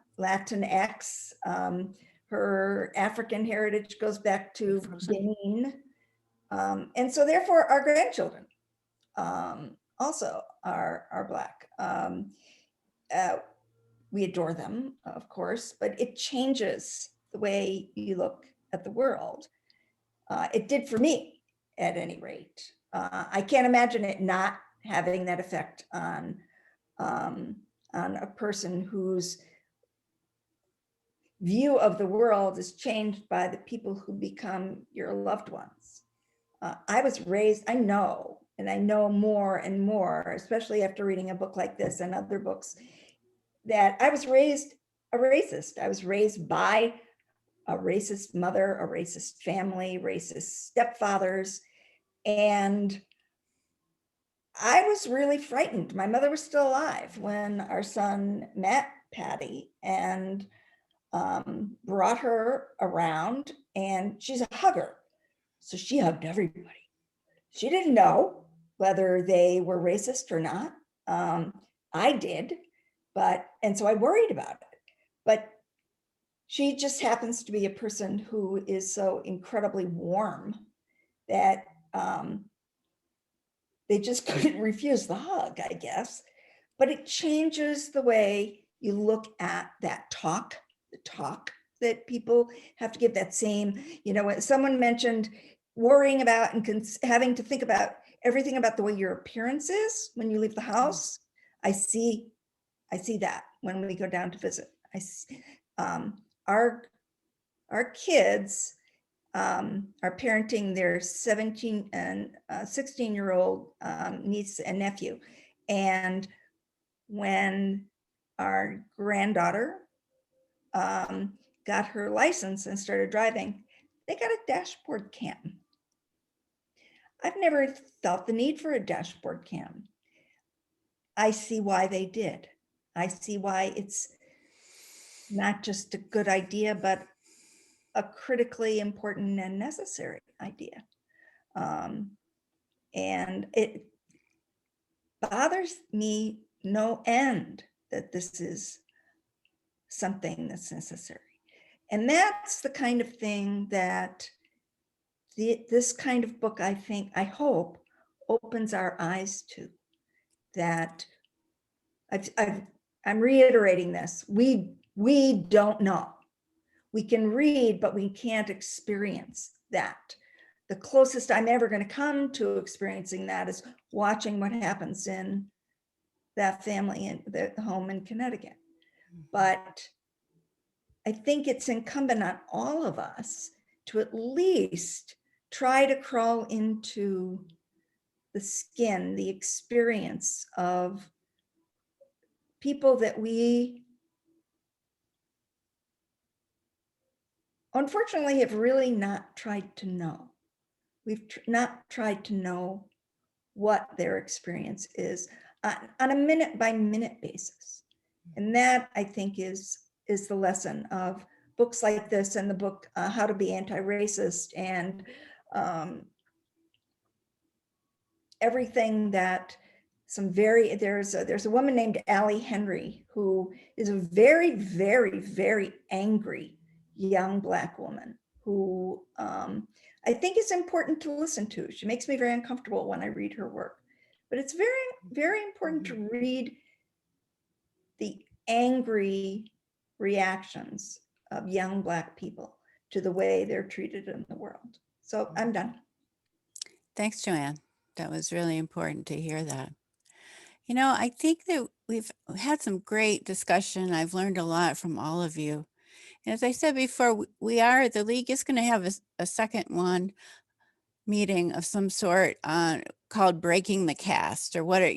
Her African heritage goes back to Benin. And so therefore our grandchildren also are Black. We adore them, of course, but it changes the way you look at the world. It did for me, at any rate. I can't imagine it not having that effect on a person whose view of the world is changed by the people who become your loved ones. I was raised, I know more and more, especially after reading a book like this and other books, that I was raised a racist. I was raised by a racist mother, a racist family, racist stepfathers. And I was really frightened. My mother was still alive when our son met Patty and brought her around, and she's a hugger. So she hugged everybody. She didn't know whether they were racist or not. I did, and so I worried about it. But she just happens to be a person who is so incredibly warm that they just couldn't refuse the hug, I guess. But it changes the way you look at that talk, the talk that people have to give, that same, when someone mentioned worrying about and having to think about everything about the way your appearance is when you leave the house. I see that when we go down to visit. I see, our kids are parenting their 17 and 16-year-old niece and nephew. And when our granddaughter got her license and started driving, they got a dashboard cam. I've never felt the need for a dashboard cam. I see why they did. I see why it's not just a good idea, but a critically important and necessary idea. And it bothers me no end that this is something that's necessary. And that's the kind of thing that this kind of book, I hope, opens our eyes to. That I'm reiterating this. We don't know. We can read, but we can't experience that. The closest I'm ever going to come to experiencing that is watching what happens in that family in the home in Connecticut. But I think it's incumbent on all of us to at least try to crawl into the skin, the experience of people that we unfortunately have really not tried to know. We've not tried to know what their experience is on a minute by minute basis. And that, I think, is the lesson of books like this and the book How to Be Anti-Racist and everything that there's a woman named Allie Henry who is a very, very, very angry young Black woman who I think is important to listen to. She makes me very uncomfortable when I read her work, but it's very, very important to read the angry reactions of young Black people to the way they're treated in the world. So I'm done. Thanks, Joanne. That was really important to hear that. You know, I think that we've had some great discussion. I've learned a lot from all of you. And as I said before, the League is going to have a second one meeting of some sort called Breaking the Caste, or what are,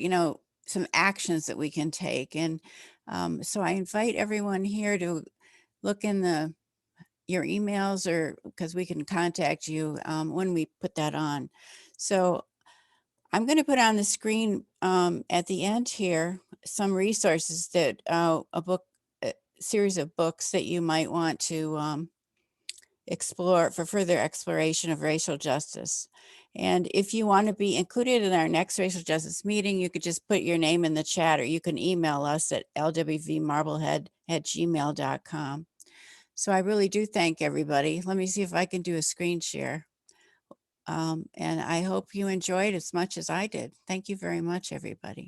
some actions that we can take. And so I invite everyone here to look in your emails, or because we can contact you when we put that on. So I'm going to put on the screen at the end here some resources that a series of books that you might want to explore for further exploration of racial justice. And if you want to be included in our next racial justice meeting, you could just put your name in the chat, or you can email us at lwvmarblehead@gmail.com. So I really do thank everybody. Let me see if I can do a screen share. And I hope you enjoyed as much as I did. Thank you very much, everybody.